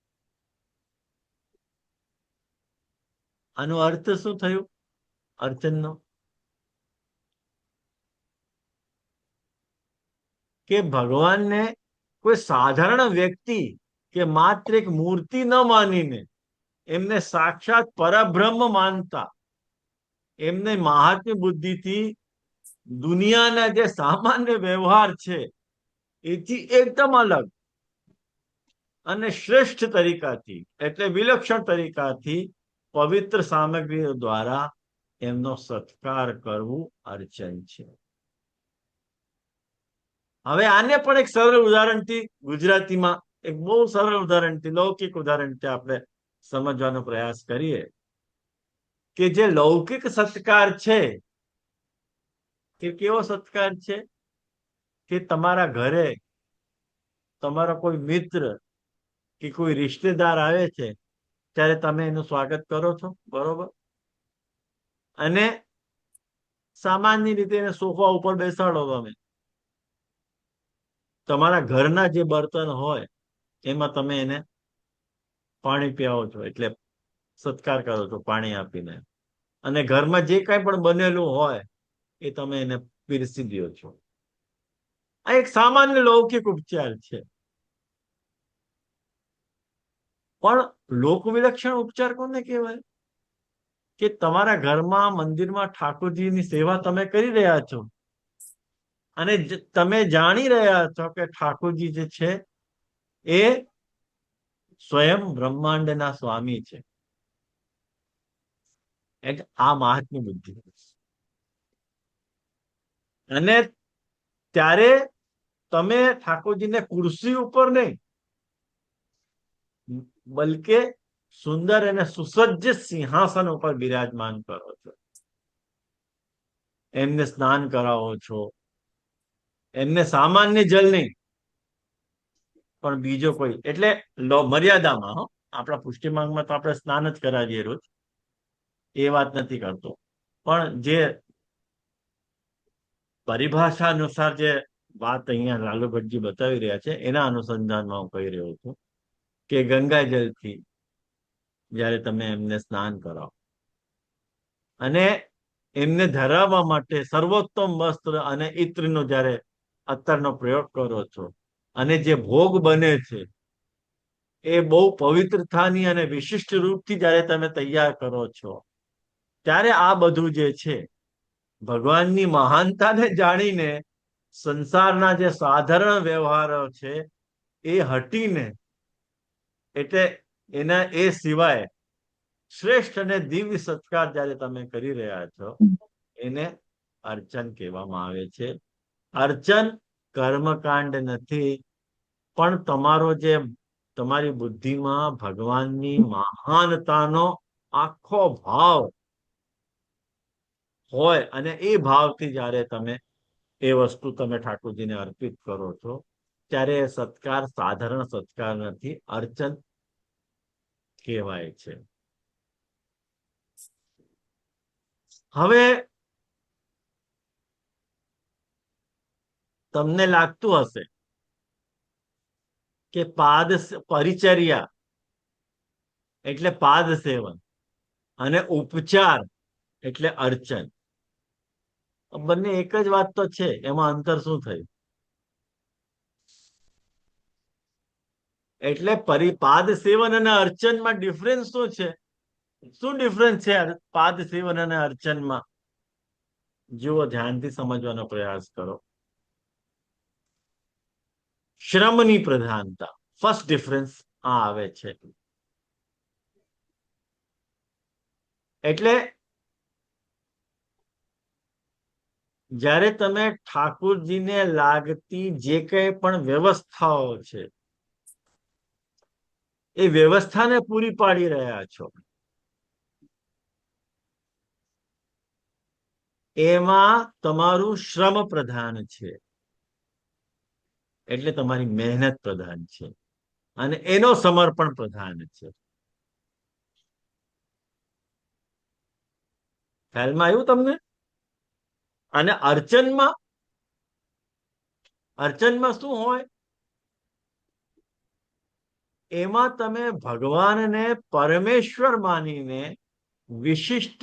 આનો અર્થ શું થયું અર્ચનનો? કે ભગવાનને કોઈ સાધારણ વ્યક્તિ કે માત્ર એક મૂર્તિ ન માનીને એમને સાક્ષાત પરબ્રહ્મ માનતા, એમને મહાત્મ્ય બુદ્ધિથી દુનિયાના જે સામાન્ય વ્યવહાર છે એથી એકદમ અલગ અને શ્રેષ્ઠ તરીકાથી, એટલે વિલક્ષણ તરીકાથી પવિત્ર સામગ્રીઓ દ્વારા એમનો સત્કાર કરવું અર્ચન છે. હવે આને પણ એક સરળ ઉદાહરણથી ગુજરાતીમાં, એક બહુ સરળ ઉદાહરણથી, લૌકિક ઉદાહરણથી આપણે સમજવાનો પ્રયાસ કરીએ કે જે લૌકિક સત્કાર છે એ કેવો સત્કાર છે કે તમારા ઘરે તમારો કોઈ મિત્ર કે કોઈ રિશ્તેદાર આવે છે ત્યારે તમે એનું સ્વાગત કરો છો, બરોબર? અને સામાન્ય રીતે એને સોફા ઉપર બેસાડો, તમે તમારા ઘરના જે બર્તન હોય એમાં તમે એને પાણી પીવો છો, એટલે સત્કાર કરો છો પાણી આપીને. અને ઘરમાં જે કાંઈ પણ બનેલું હોય એ તમે એને પીરસી દો છો. આ એક સામાન્ય લૌકિક ઉપચાર છે. પણ લોકવિલક્ષણ ઉપચાર કોને કહેવાય? કે તમારા ઘરમાં મંદિરમાં ઠાકોરજીની સેવા તમે કરી રહ્યા છો અને તમે જાણી રહ્યા છો કે ઠાકોરજી જે છે એ સ્વયં બ્રહ્માંડના સ્વામી છે. એટલે આ મહાત્મ્ય બુદ્ધિ. અને ત્યારે તમે ઠાકોરજીને ખુરશી ઉપર નહીં, બલકે સુંદર અને સુસજ્જ સિંહાસન ઉપર બિરાજમાન કરો છો. એમને સ્નાન કરાવો છો, એમને સામાન્ય જલ નહીં પણ બીજો કોઈ, એટલે મર્યાદામાં, આપણા પુષ્ટિમાંગમાં તો આપણે સ્નાન જ કરાવીએ રોજ, એ વાત નથી કરતો. પણ જે પરિભાષા અનુસાર જે વાત અહીંયા લાલુ ભટ્ટજી બતાવી રહ્યા છે એના અનુસંધાનમાં હું કહી રહ્યો છું કે ગંગાજલથી જયારે તમે એમને સ્નાન કરાવો અને એમને ધરાવવા માટે સર્વોત્તમ વસ્ત્ર અને ઇત્રનો જયારે અત્તરનો પ્રયોગ કરો છો અને જે ભોગ બને છે એ બહુ પવિત્રતાની અને વિશિષ્ટ રૂપથી જયારે તમે તૈયાર કરો છો, ત્યારે આ બધું જે છે ભગવાનની મહાનતાને જાણીને સંસારના જે સાધારણ વ્યવહારો છે એ હટીને, એટલે એના એ સિવાય શ્રેષ્ઠ અને દિવ્ય સત્કાર જયારે તમે કરી રહ્યા છો એને અર્ચન કહેવામાં આવે છે. અર્ચન કર્મકાંડ નથી, પણ તમારો જે તમારી બુદ્ધિમાં ભગવાનની મહાનતાનો આખો ભાવ હોય અને એ ભાવથી જયારે તમે એ વસ્તુ તમે ઠાકોરજીને અર્પિત કરો છો ત્યારે એ સત્કાર સાધારણ સત્કાર નથી, અર્ચન કહેવાય છે. હવે તમને લાગતું હશે કે પાદ પરિચર્યા એટલે પાદ સેવન અને ઉપચાર એટલે અર્ચન, બંને એક જ વાત તો છે, એમાં અંતર શું થયું? એટલે પાદ સેવન અને અર્ચનમાં ડિફરન્સ શું છે? શું ડિફરન્સ છે પાદ સેવન અને અર્ચનમાં? જુઓ, ધ્યાનથી સમજવાનો પ્રયાસ કરો. શ્રમની પ્રધાનતા, ફર્સ્ટ ડિફરન્સ આ આવે છે. એટલે જ્યારે તમે ઠાકોરજીને લાગતી જે કંઈ પણ વ્યવસ્થાઓ છે એ વ્યવસ્થાને પૂરી પાડી રહ્યા છો, એમાં તમારું શ્રમ પ્રધાન છે, એટલે તમારી મહેનત પ્રધાન છે અને એનો સમર્પણ પ્રધાન છે. ખ્યાલમાં આવ્યું તમને? અને અર્ચનમાં શું હોય? એમાં તમે ભગવાનને પરમેશ્વર માનીને વિશિષ્ટ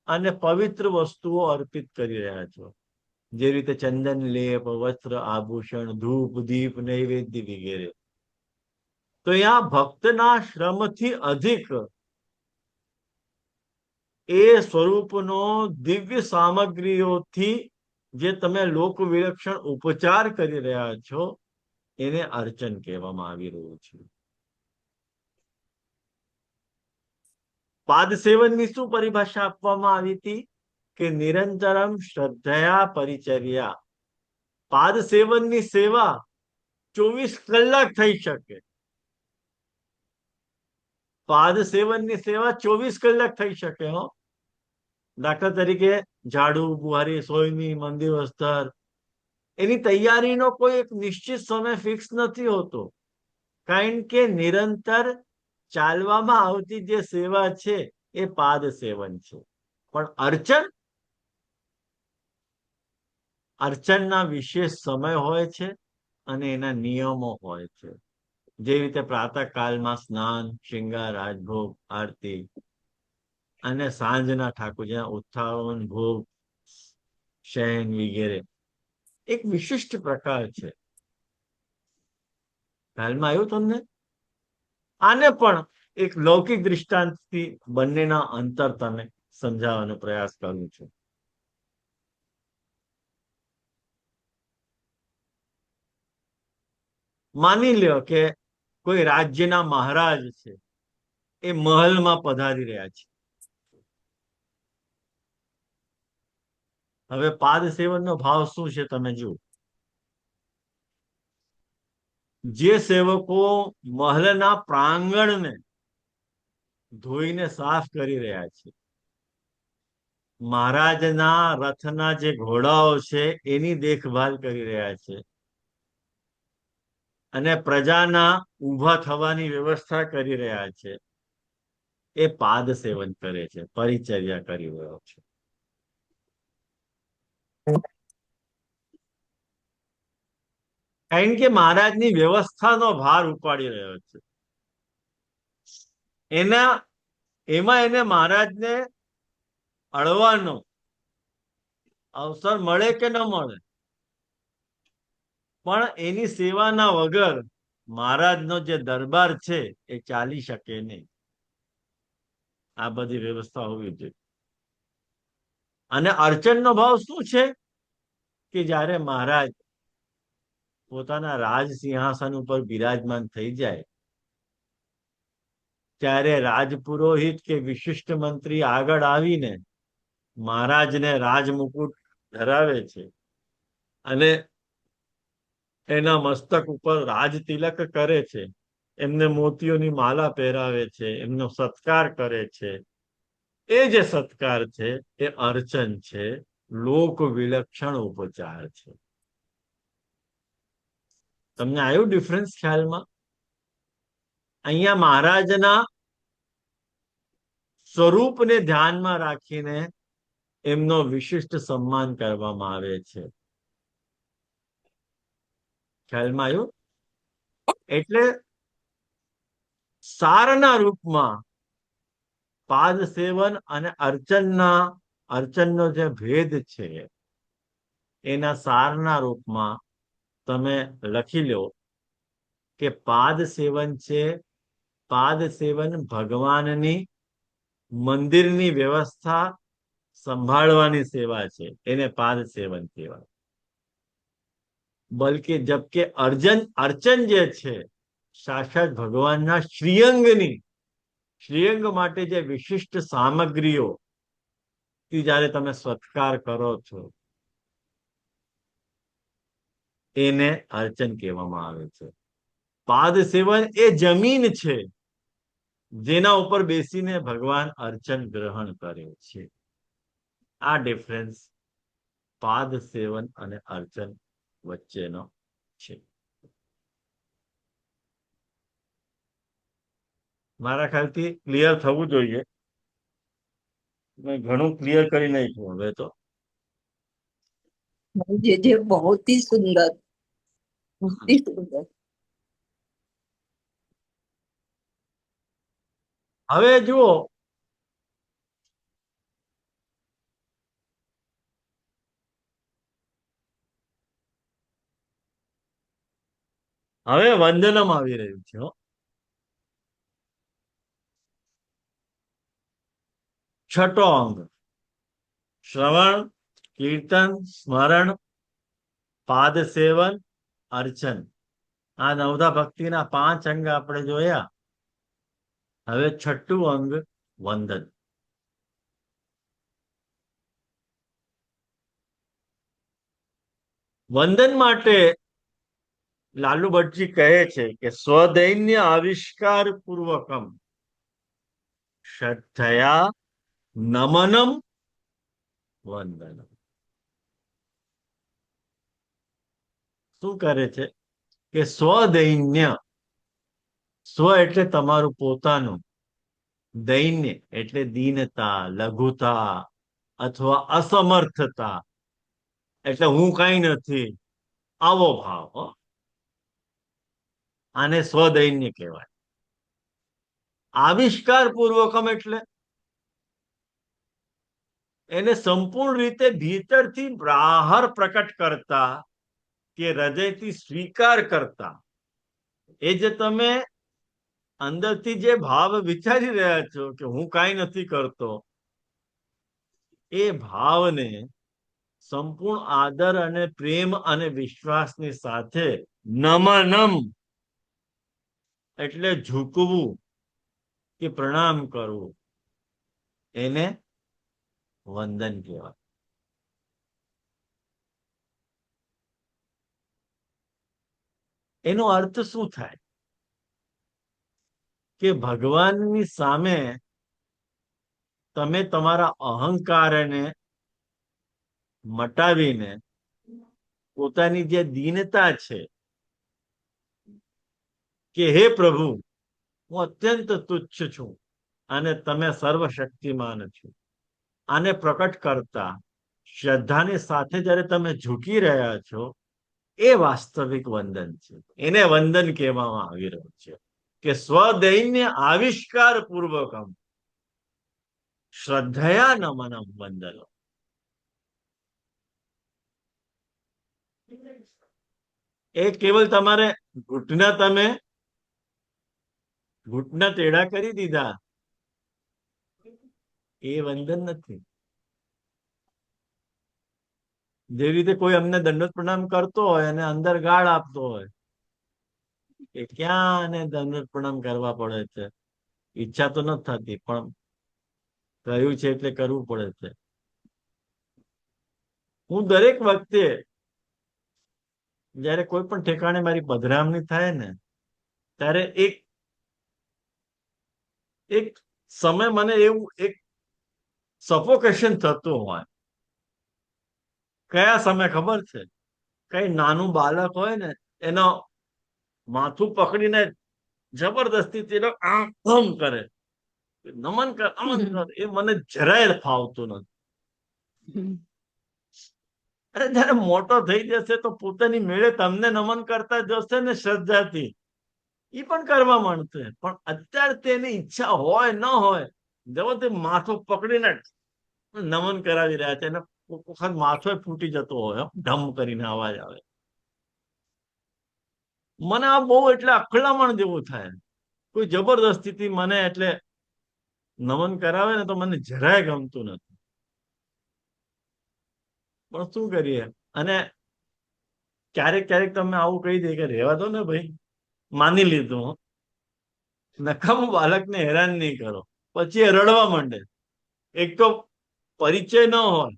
અને પવિત્ર વસ્તુઓ અર્પિત કરી રહ્યા છો, જે રીતે ચંદન લેપ, વસ્ત્ર, આભૂષણ, ધૂપ, દીપ, નૈવેદ્ય વગેરે. તો અહીંયા ભક્તના શ્રમથી અધિક એ સ્વરૂપનો દિવ્ય સામગ્રીઓથી જે તમે લોક વિલક્ષણ ઉપચાર કરી રહ્યા છો, એને અર્ચન કહેવામાં આવી રહ્યું છે. પાદ સેવનની શું પરિભાષા આપવામાં આવી હતી? કે નિરંતરમ શ્રદ્ધયા પરિચર્યા. પાદ સેવનની સેવા 24 કલાક થઈ શકે. પાદ સેવનની સેવા 24 કલાક થઈ શકે. હો, દાખલા તરીકે ઝાડુ, બુહારી, સોયની, મંદિર અસ્તર, એની તૈયારીનો કોઈ એક નિશ્ચિત સમય ફિક્સ નથી હોતો, કારણ કે નિરંતર ચાલવામાં આવતી જે સેવા છે એ પાદ સેવન છે. પણ અર્ચનના વિશેષ સમય હોય છે અને એના નિયમો હોય છે. જે રીતે પ્રાતઃકાળમાં સ્નાન, શૃંગાર, રાજભોગ, આરતી, અને સાંજના ઠાકોરજીના ઉત્થાન, ભોગ, શયન વગેરે એક વિશિષ્ટ પ્રકાર છે. ખ્યાલમાં આવ્યું તમને? આને પણ એક લૌકિક દૃષ્ટાંતથી બંનેના અંતર તમે સમજાવવાનો પ્રયાસ કરું છું. માની લ્યો કે કોઈ રાજ્યના મહારાજ છે, એ મહલમાં પધારી રહ્યા છે. હવે પાદ સેવનનો ભાવ શું છે તમે જુઓ. જે સેવકો મહલના પ્રાંગણને ધોઈને સાફ કરી રહ્યા છે, મહારાજના રથના જે ઘોડાઓ છે એની દેખભાલ કરી રહ્યા છે, અને પ્રજાના ઊભા થવાની વ્યવસ્થા કરી રહ્યા છે, એ પાદ સેવન કરે છે, પરિચર્યા કરી રહ્યો છે. કારણ કે મહારાજની વ્યવસ્થાનો ભાર ઉપાડી રહ્યો છે. એના એમાં એને મહારાજને અડવાનો અવસર મળે કે ન મળે, પણ એની સેવાના વગર મહારાજનો જે દરબાર છે એ ચાલી શકે નહીં. આ બધી વ્યવસ્થા હોવી જોઈએ. અને અર્ચનનો ભાવ શું છે? કે જ્યારે મહારાજ પોતાના રાજ સિંહાસન ઉપર બિરાજમાન થઈ જાય, ત્યારે રાજપુરોહિત કે વિશિષ્ટ મંત્રી આગળ આવીને મહારાજને રાજમુકુટ ધરાવે છે, અને એના મસ્તક ઉપર રાજ તિલક કરે છે, એમને મોતીઓની માલા પહેરાવે છે, એમનો સત્કાર કરે છે. એ જે સત્કાર છે એ અર્ચન છે, લોક વિલક્ષણ ઉપચાર છે. તમને આવ્યું ડિફરન્સ ખ્યાલમાં? અહીંયા મહારાજના સ્વરૂપને ધ્યાનમાં રાખીને એમનો વિશિષ્ટ સન્માન કરવામાં આવે છે. ખ્યાલમાં આવ્યું? એટલે સારના રૂપમાં પાદ સેવન અને અર્ચનનો જે ભેદ છે એના સારના રૂપમાં તમે લખી લો કે પાદ સેવન છે, પાદ સેવન ભગવાનની મંદિરની વ્યવસ્થા સંભાળવાની સેવા છે, એને પાદ સેવન કહેવાય. બલકે જબકે અર્ચન જે છે, સાક્ષાત ભગવાનના શ્રીઅંગ માટે જે વિશિષ્ટ સામગ્રીઓ જયારે તમે સત્કાર કરો છો, એને અર્ચન કહેવામાં આવે છે. પાદ સેવન એ જમીન છે જેના ઉપર બેસીને ભગવાન અર્ચન ગ્રહણ કરે છે. આ ડિફરન્સ પાદ સેવન અને અર્ચન વચ્ચેનો છે. મારા ખ્યાલથી ક્લિયર થવું જોઈએ. મેં ઘણું ક્લિયર કરી નાખ્યું હવે તો. जी बहुत ही सुंदर, बहुत ही सुंदर। હવે જુઓ, હવે વંદનમ આવી રહ્યું છે હો. છઠ્ઠો અંગ શ્રવણ, કીર્તન, સ્મરણ, પાદ સેવન, અર્ચન. આ નવધા ભક્તિના 5 અંગ આપણે જોયા. હવે છઠ્ઠું અંગ વંદન. વંદન માટે લાલુ ભટ્ટજી કહે છે કે સ્વદૈન્ય આવિષ્કાર પૂર્વકમ શ્રદ્ધયા નમનમ વંદનમ. શું કરે છે કે સ્વદૈન્ય, સ્વ એટલે તમારું પોતાનું, દૈન્ય એટલે દીનતા, લઘુતા અથવા અસમર્થતા, એટલે હું કઈ નથી, આવો ભાવ હો. આને સ્વદૈન્ય કહેવાય. આવિષ્કાર પૂર્વકમ એટલે એને સંપૂર્ણ રીતે ભીતરથી બહાર પ્રકટ કરતા કે હૃદયથી સ્વીકાર કરતા. એ જે તમે અંદરથી જે ભાવ વિચારી રહ્યા છો કે હું કાંઈ નથી કરતો, એ ભાવને સંપૂર્ણ આદર અને પ્રેમ અને વિશ્વાસની સાથે નમનમ એટલે ઝૂકવું કે પ્રણામ કરવું, એને વંદન કહેવાય. એનો અર્થ શું થાય કે ભગવાનની સામે તમે તમારા અહંકારને મટાવીને પોતાની જે દીનતા છે કે હે પ્રભુ, હું અત્યંત તુચ્છ છું અને તમે સર્વશક્તિમાન છો, આને પ્રકટ કરતા શ્રદ્ધાની સાથે જ્યારે તમે ઝૂકી રહ્યા છો, એ વાસ્તવિક વંદન છે. એને વંદન કહેવામાં આવી રહ્યું છે કે સ્વદૈન્ય આવિષ્કાર પૂર્વકમ શ્રદ્ધયા નમનમ વંદનો. એ કેવલ તમારે ઘૂંટના ટેઢા કરી દીધા, એ વંદન નથી. જે રીતે કોઈ અમને દંડવત પ્રણામ કરતો હોય અને અંદર ગાળ આપતો હોય કે ક્યાં અને દંડવત પ્રણામ કરવા પડે છે, ઈચ્છા તો નથી થતી પણ કહ્યું છે એટલે કરવું પડે છે. હું દરેક વખતે જયારે કોઈ પણ ઠેકાણે મારી પધરામણી થાય ને, ત્યારે એક એક સમય મને એવું એક સફોકેશન થતું હોય. કયા સમય ખબર છે? કઈ નાનું બાળક હોય ને, એનો માથું પકડીને જબરદસ્તી તે લોકો આમ કરે, નમન કર, અમન કર, એ મને જરાય ફાવતું નથી. અરે જયારે મોટો થઈ જશે તો પોતાની મેળે તમને નમન કરતા જશે ને શ્રદ્ધાથી, એ પણ કરવા માંડશે. પણ અત્યારે તેની ઈચ્છા હોય ન હોય, જવો તે માથું પકડીને નમન કરાવી રહ્યા છે. એને વખત માથો ફૂટી જતો હોય, ઢમ કરીને અવાજ આવે. મને આ બહુ એટલે અકળામણ જેવું થાય. કોઈ જબરદસ્તીથી મને એટલે નમન કરાવે ને તો મને જરાય ગમતું નથી. પણ શું કરીએ? અને ક્યારેક ક્યારેક તમે આવું કહી દે કે રહેવા દો ને ભાઈ, માની લીધું, નકામું બાળકને હેરાન નહીં કરો. પછી એ રડવા માંડે. એક તો પરિચય ન હોય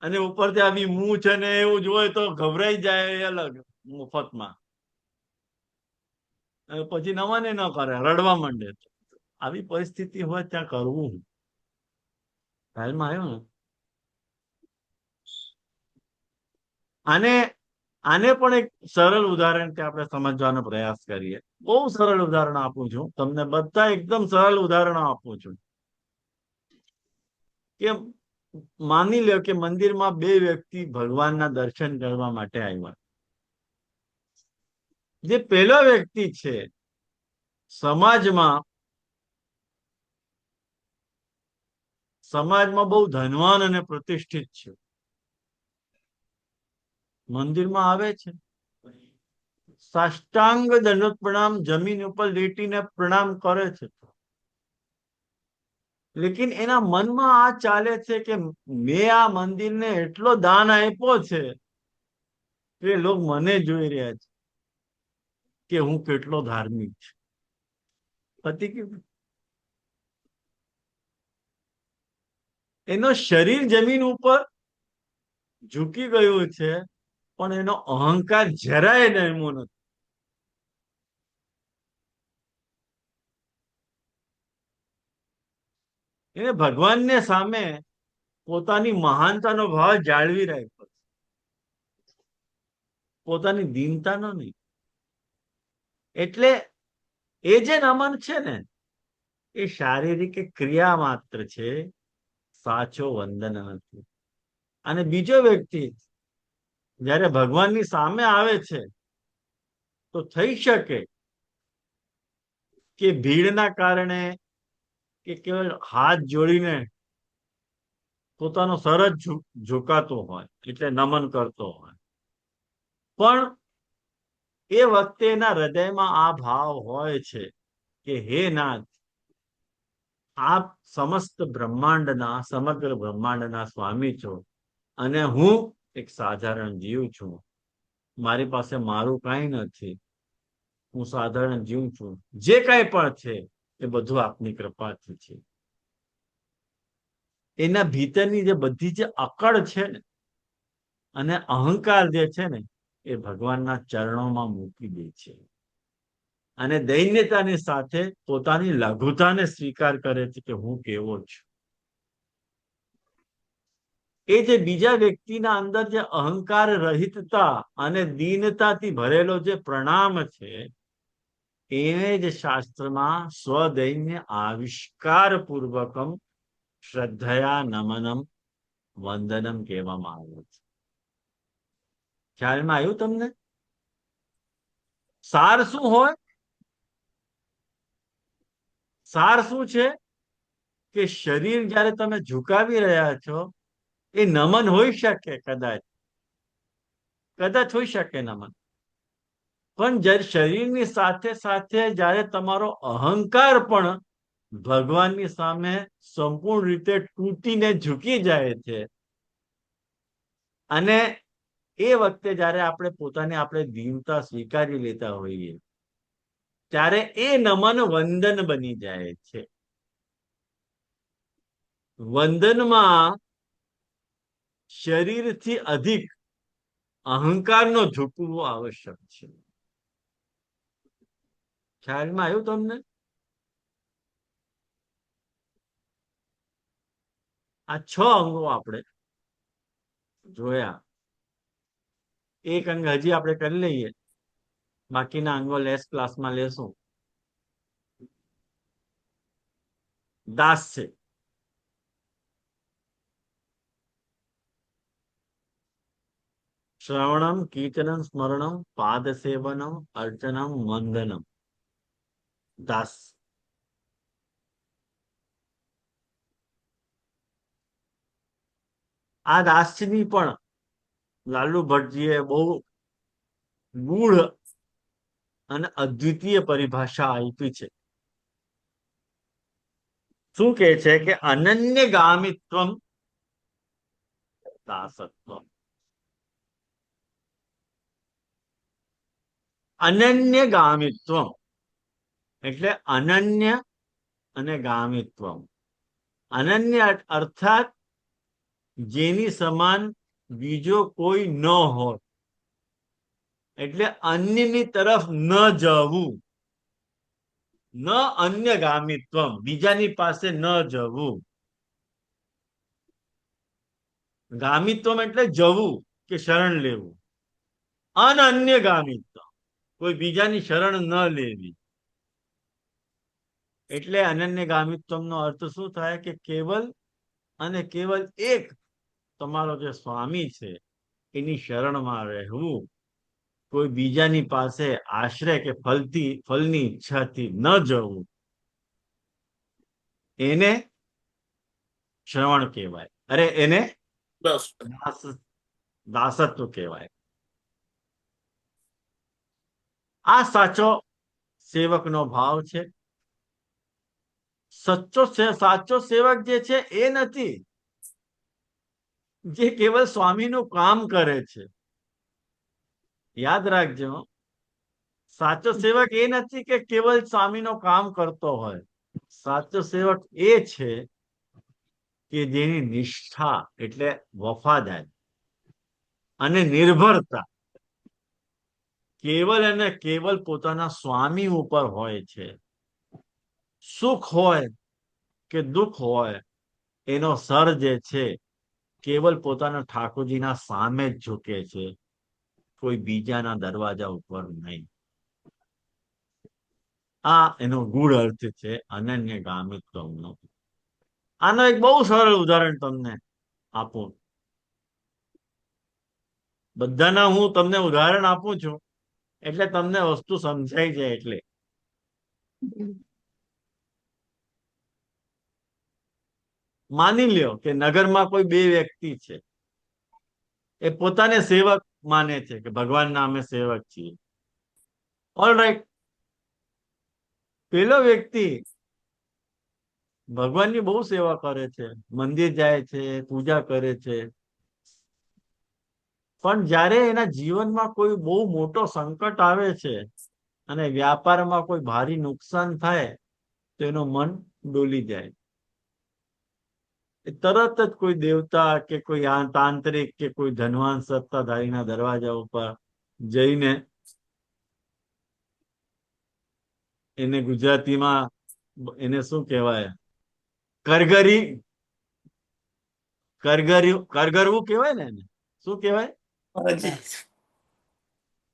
અને ઉપરથી આવી મૂછ અને એવું જોય તો ગભરાઈ જાય, એ અલગ મફતમાં. પછી નવાને ન કરે, રડવા માંડે. આવી પરિસ્થિતિ હોય ત્યાં કરવું ખ્યાલમાં આવ્યું ને? આને આને પણ એક સરળ ઉદાહરણથી આપણે સમજવાનો પ્રયાસ કરીએ. બહુ સરળ ઉદાહરણ આપું છું તમને, બધા એકદમ સરળ ઉદાહરણો આપું છું. કે માની લો કે મંદિરમાં બે વ્યક્તિ ભગવાનના દર્શન કરવા માટે આવ્યા. જે પેલો વ્યક્તિ છે સમાજમાં બહુ ધનવાન અને પ્રતિષ્ઠિત છે. મંદિરમાં આવે છે, સાષ્ટાંગ દંડવત પ્રણામ જમીન ઉપર લેટીને પ્રણામ કરે છે. લેકિન એના મનમાં આ ચાલે છે કે મેં આ મંદિરને એટલો દાન આપ્યો છે કે લોકો મને જોઈ રહ્યા છે કે હું કેટલો ધાર્મિક છું. પતિ કીધું એનો શરીર જમીન ઉપર ઝૂકી ગયું છે, પણ એનો અહંકાર જરાય નમ્યો નથી. એને ભગવાનને સામે પોતાની મહાનતાનો ભાવ જાળવી રાખ્યો, પોતાની દીનતાનો નહીં. એટલે એ જે નમન છે ને એ શારીરિક ક્રિયા માત્ર છે, સાચો વંદન નથી. અને બીજો વ્યક્તિ જયારે ભગવાનની સામે આવે છે તો થઈ શકે કે ભીડના કારણે કે કેવળ હાથ જોડીને પોતાનો સર જ ઝુકાતો હોય, એટલે નમન કરતો હોય, પણ એ વખતે એના હૃદયમાં આ ભાવ હોય છે કે હે નાથ, આપ સમસ્ત બ્રહ્માંડના સમગ્ર બ્રહ્માંડના સ્વામી છો અને હું એક સાધારણ જીવ છું. મારી પાસે મારું કાંઈ નથી, હું સાધારણ જીવ છું. જે કાંઈ પણ છે એ બધું આપની કૃપાથી છે. એના ભીતરની જે બધી જે અકડ છે ને અને અહંકાર જે છે ને એ ભગવાનના ચરણોમાં મૂકી દે છે અને દૈન્યતાની સાથે પોતાની લઘુતાને સ્વીકાર કરે છે કે હું કેવો છું. એ જે બીજા વ્યક્તિના અંદર જે અહંકાર રહિતતા અને દીનતાથી ભરેલો જે પ્રણામ છે એને જ શાસ્ત્રમાં સ્વદૈન્ય આવિષ્કાર પૂર્વકમ શ્રદ્ધયા નમનમ વંદનમ કહેવામાં આવ્યું છે. ખ્યાલમાં આવ્યું તમને? સાર શું હોય? સાર શું છે કે શરીર જયારે તમે ઝુકાવી રહ્યા છો એ નમન હોઈ શકે, કદાચ હોઈ શકે નમન, પણ જ્યારે શરીરની સાથે સાથે જયારે તમારો અહંકાર પણ ભગવાનની સામે સંપૂર્ણ રીતે તૂટીને ઝૂકી જાય છે અને એ વખતે જયારે આપણે દીનતા સ્વીકારી લેતા હોઈએ ત્યારે એ નમન વંદન બની જાય છે. વંદનમાં શરીરથી અધિક અહંકારનો ઝૂકવો આવશ્યક છે. ખ્યાલમાં આવ્યું તમને? આ 6 અંગો આપણે જોયા. એક અંગ હજી આપણે કરી લઈએ, બાકીના અંગો લેસ ક્લાસમાં લેશું. દાસ છે. શ્રવણમ, કીર્તનમ, સ્મરણમ, પાદ સેવનમ, અર્ચનમ, વંદનમ. દાસ. આ દાસની પણ લાલુ ભટ્ટજીએ બહુ ગૂઢ અને અદ્વિતીય પરિભાષા આપી છે. શું કે છે કે અનન્ય ગામિત્વમ દાસત્વ. અનન્ય ગામિત્વમ એટલે અનન્ય અને ગામિત્વમ. અનન્ય અર્થાત જેની સમાન બીજો કોઈ ન હોય, એટલે અન્યની તરફ ન જવું. ન અન્ય ગામિત્વમ, બીજાની પાસે ન જવું. ગામિત્વમ એટલે જવું કે શરણ લેવું. અનન્ય ગામિત્વ, કોઈ બીજાની શરણ ન લેવી. એટલે અનન્ય ગામિત્વમનો અર્થ શું થાય કે કેવલ અને કેવલ એક તમારો જે સ્વામી છે એની શરણમાં રહેવું, કોઈ બીજાની પાસે આશ્રય કે ફલની ઈચ્છાથી ન જવું, એને શ્રવણ કહેવાય. અરે એને બસ. દાસત્વ કહેવાય. આ સાચો સેવકનો ભાવ છે. સાચો સેવક જે છે એ નથી જે કેવલ સ્વામીનું કામ કરે છે. યાદ રાખજો, સાચો સેવક એ નથી કે કેવલ સ્વામીનું કામ કરતો હોય. સાચો સેવક એ છે કે જેની નિષ્ઠા એટલે વફાદારી અને નિર્ભરતા કેવલ અને કેવલ પોતાના સ્વામી ઉપર હોય છે. સુખ હોય કે દુઃખ હોય, એનો સર જે છે કેવલ પોતાના ઠાકોરજીના સામે જ ઝૂકે છે, કોઈ બીજાના દરવાજા ઉપર નહીં. આ એનો ગૂઢ અર્થ છે અનન્ય ગામિત્વનો. આનો એક બહુ સરળ ઉદાહરણ તમને આપું. બધાના હું તમને ઉદાહરણ આપું છું એટલે તમને વસ્તુ સમજાઈ જાય. એટલે માની લ્યો કે નગરમાં કોઈ બે વ્યક્તિ છે, એ પોતાને સેવક માને છે કે ભગવાન નામે સેવક છીએ. ઓલરાઈટ, પેલો વ્યક્તિ ભગવાનની બહુ સેવા કરે છે, મંદિર જાય છે, પૂજા કરે છે, પણ જ્યારે એના જીવનમાં કોઈ બહુ મોટો સંકટ આવે છે અને વ્યાપારમાં કોઈ ભારી નુકસાન થાય તો એનું મન ડોલી જાય. તરત જ કોઈ દેવતા કે કોઈ તાંત્રિક કે કોઈ ધનવાન સત્તાધારીના દરવાજા ઉપર જઈને એને ગુજરાતીમાં એને શું કહેવાય, કરગરવું કહેવાય ને, એને શું કહેવાય?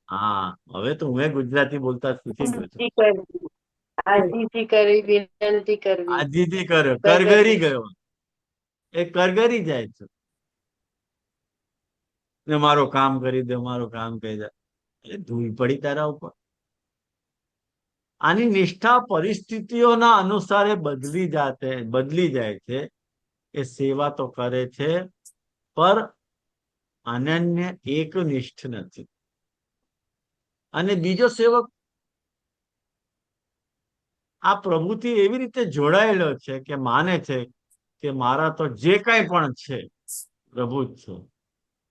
હા, હવે તો હું ગુજરાતી બોલતા શીખી ગયો છું. આજીજી કરવી, વિનંતી કરવી. આજીજી કર્યો, કરગરી ગયો, એ કરગરી જાય છે. મારું કામ કરી દે, મારું કામ કરી દે, એટલે ધૂળ પડી તારા ઉપર. આની નિષ્ઠા પરિસ્થિતિઓના અનુસારે બદલી જાય છે. એ સેવા તો કરે છે પર અનન્ય એકનિષ્ઠ નથી. અને બીજો સેવક આ પ્રભુથી એવી રીતે જોડાયેલો છે કે માને છે કે મારા તો જે કાંઈ પણ છે પ્રભુ જ છે.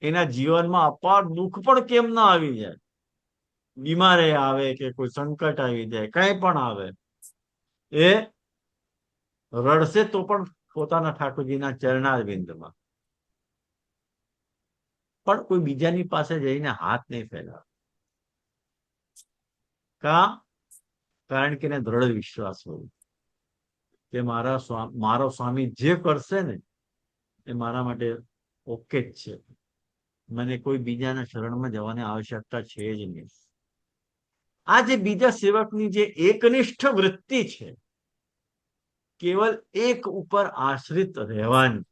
એના જીવનમાં અપાર દુઃખ પણ કેમ ના આવી જાય, બીમારી આવે કે કોઈ સંકટ આવી જાય, કઈ પણ આવે, એ રડશે તો પણ પોતાના ઠાકોરજીના ચરણારવિંદમાં, પણ કોઈ બીજાની પાસે જઈને હાથ નહીં ફેલાવે. કારણ કે એને દ્રઢ વિશ્વાસ હોય કે મારો સ્વામી જે કરશે ને એ મારા માટે ઓકે જ છે. મને કોઈ બીજાના શરણમાં જવાની આવશ્યકતા છે જ નહીં. આ જે બીજા સેવકની જે એકનિષ્ઠ વૃત્તિ છે, કેવલ એક ઉપર આશ્રિત રહેવાની,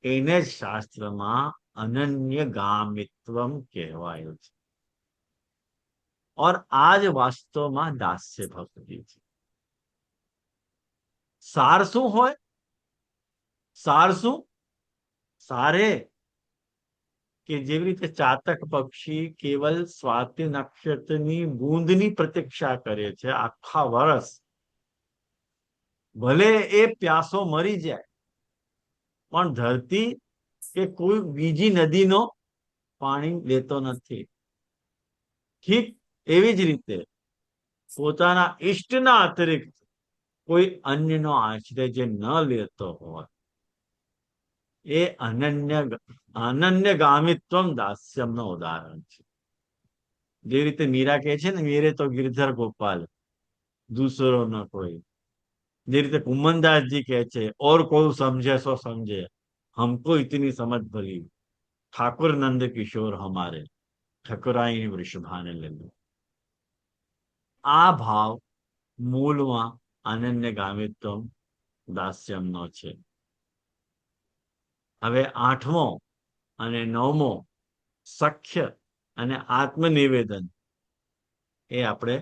એને જ શાસ્ત્રમાં અનન્ય ગામિત્વમ કહેવાયું છે. और आज वास्तवમાં દાસ્ય ભક્તિ છે. સાર શું હોય? સાર શું? સારે કે જેવી રીતે ચાતક પક્ષી કેવલ સ્વાતિ નક્ષત્રની બૂંદની પ્રતીક્ષા કરે છે આખા વર્ષ, ભલે એ પ્યાસો મરી જાય પણ ધરતી કે કોઈ બીજી નદીનો પાણી લેતો નથી. ઠીક એવી જ રીતે પોતાના ઈષ્ટના અતિરિક્ત કોઈ અન્યનો આશ્રય જે ન લેતો હોય એ અનન્ય ગામિત્વમ દાસ્યમનો ઉદાહરણ છે. જે રીતે મીરા કહે છે ને, મેરે તો गिरधर गोपाल दूसरो न कोई. જે રીતે કુમનદાસજી કહે છે, ઓર કોઈ સમજે સો સમજે, हमको इतनी समझ भली, ઠાकुर नंद किशोर हमारे, ઠકરાઈ વૃષભાને લેલું. આ ભાવ મૂળમાં અનન્ય ગામિત્વ દાસ્યમનો છે. હવે 8મો અને 9મો સખ્ય અને આત્મનિવેદન એ આપણે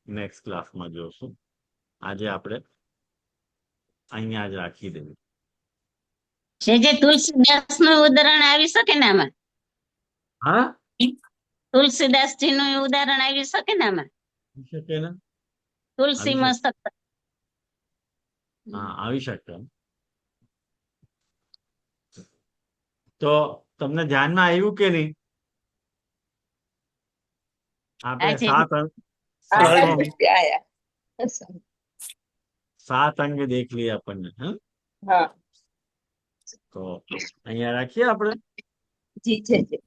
નેક્સ્ટ ક્લાસમાં જોશું. આજે આપણે અહીંયા જ રાખી દઈએ. જે તુલસીદાસ નું ઉદાહરણ આવી શકે ને આમાં? હા, તુલસીદાસજી નું ઉદાહરણ આવી શકે ને આમાં? આવી શકે ને? તુલસી આવી શકે. મસ્તક. હા, આવી શકે. તો તમને ધ્યાનમાં આવ્યું કે નહીં? આપણે આજે 7 અંક આયા 7મો છે, આયા. 7 અંક દેખ લીએ આપણને. હા, હા, તો અહીંયા રાખીએ આપણે. જી છે જી.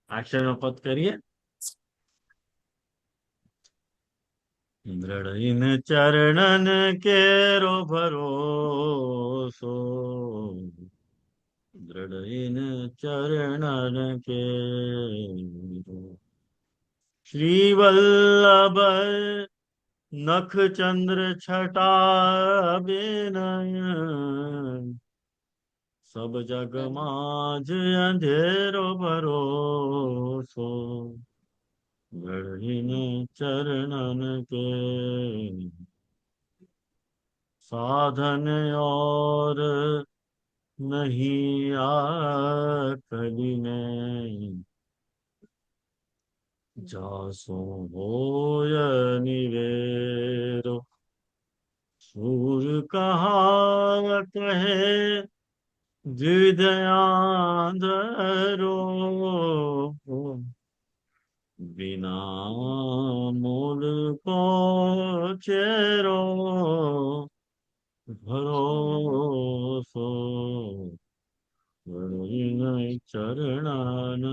અક્ષરનો પદ કરીએ. દ્રઢઈન ચરણન કેરો ભરોસો, દ્રઢઈન ચરણન કેરો. શ્રી વલ્લભ નખ ચંદ્ર છટા બેનય, સબ જગમાં જ અંધેરો ભરોસો, દ્રઢઈન ચરણન કે. साधन और नहीं आखिरी में, जासो होय निवेरो. सूर कहा कहे द्विदयांधरो, बिना मूल को चेरो ભરોસો, ચરણાન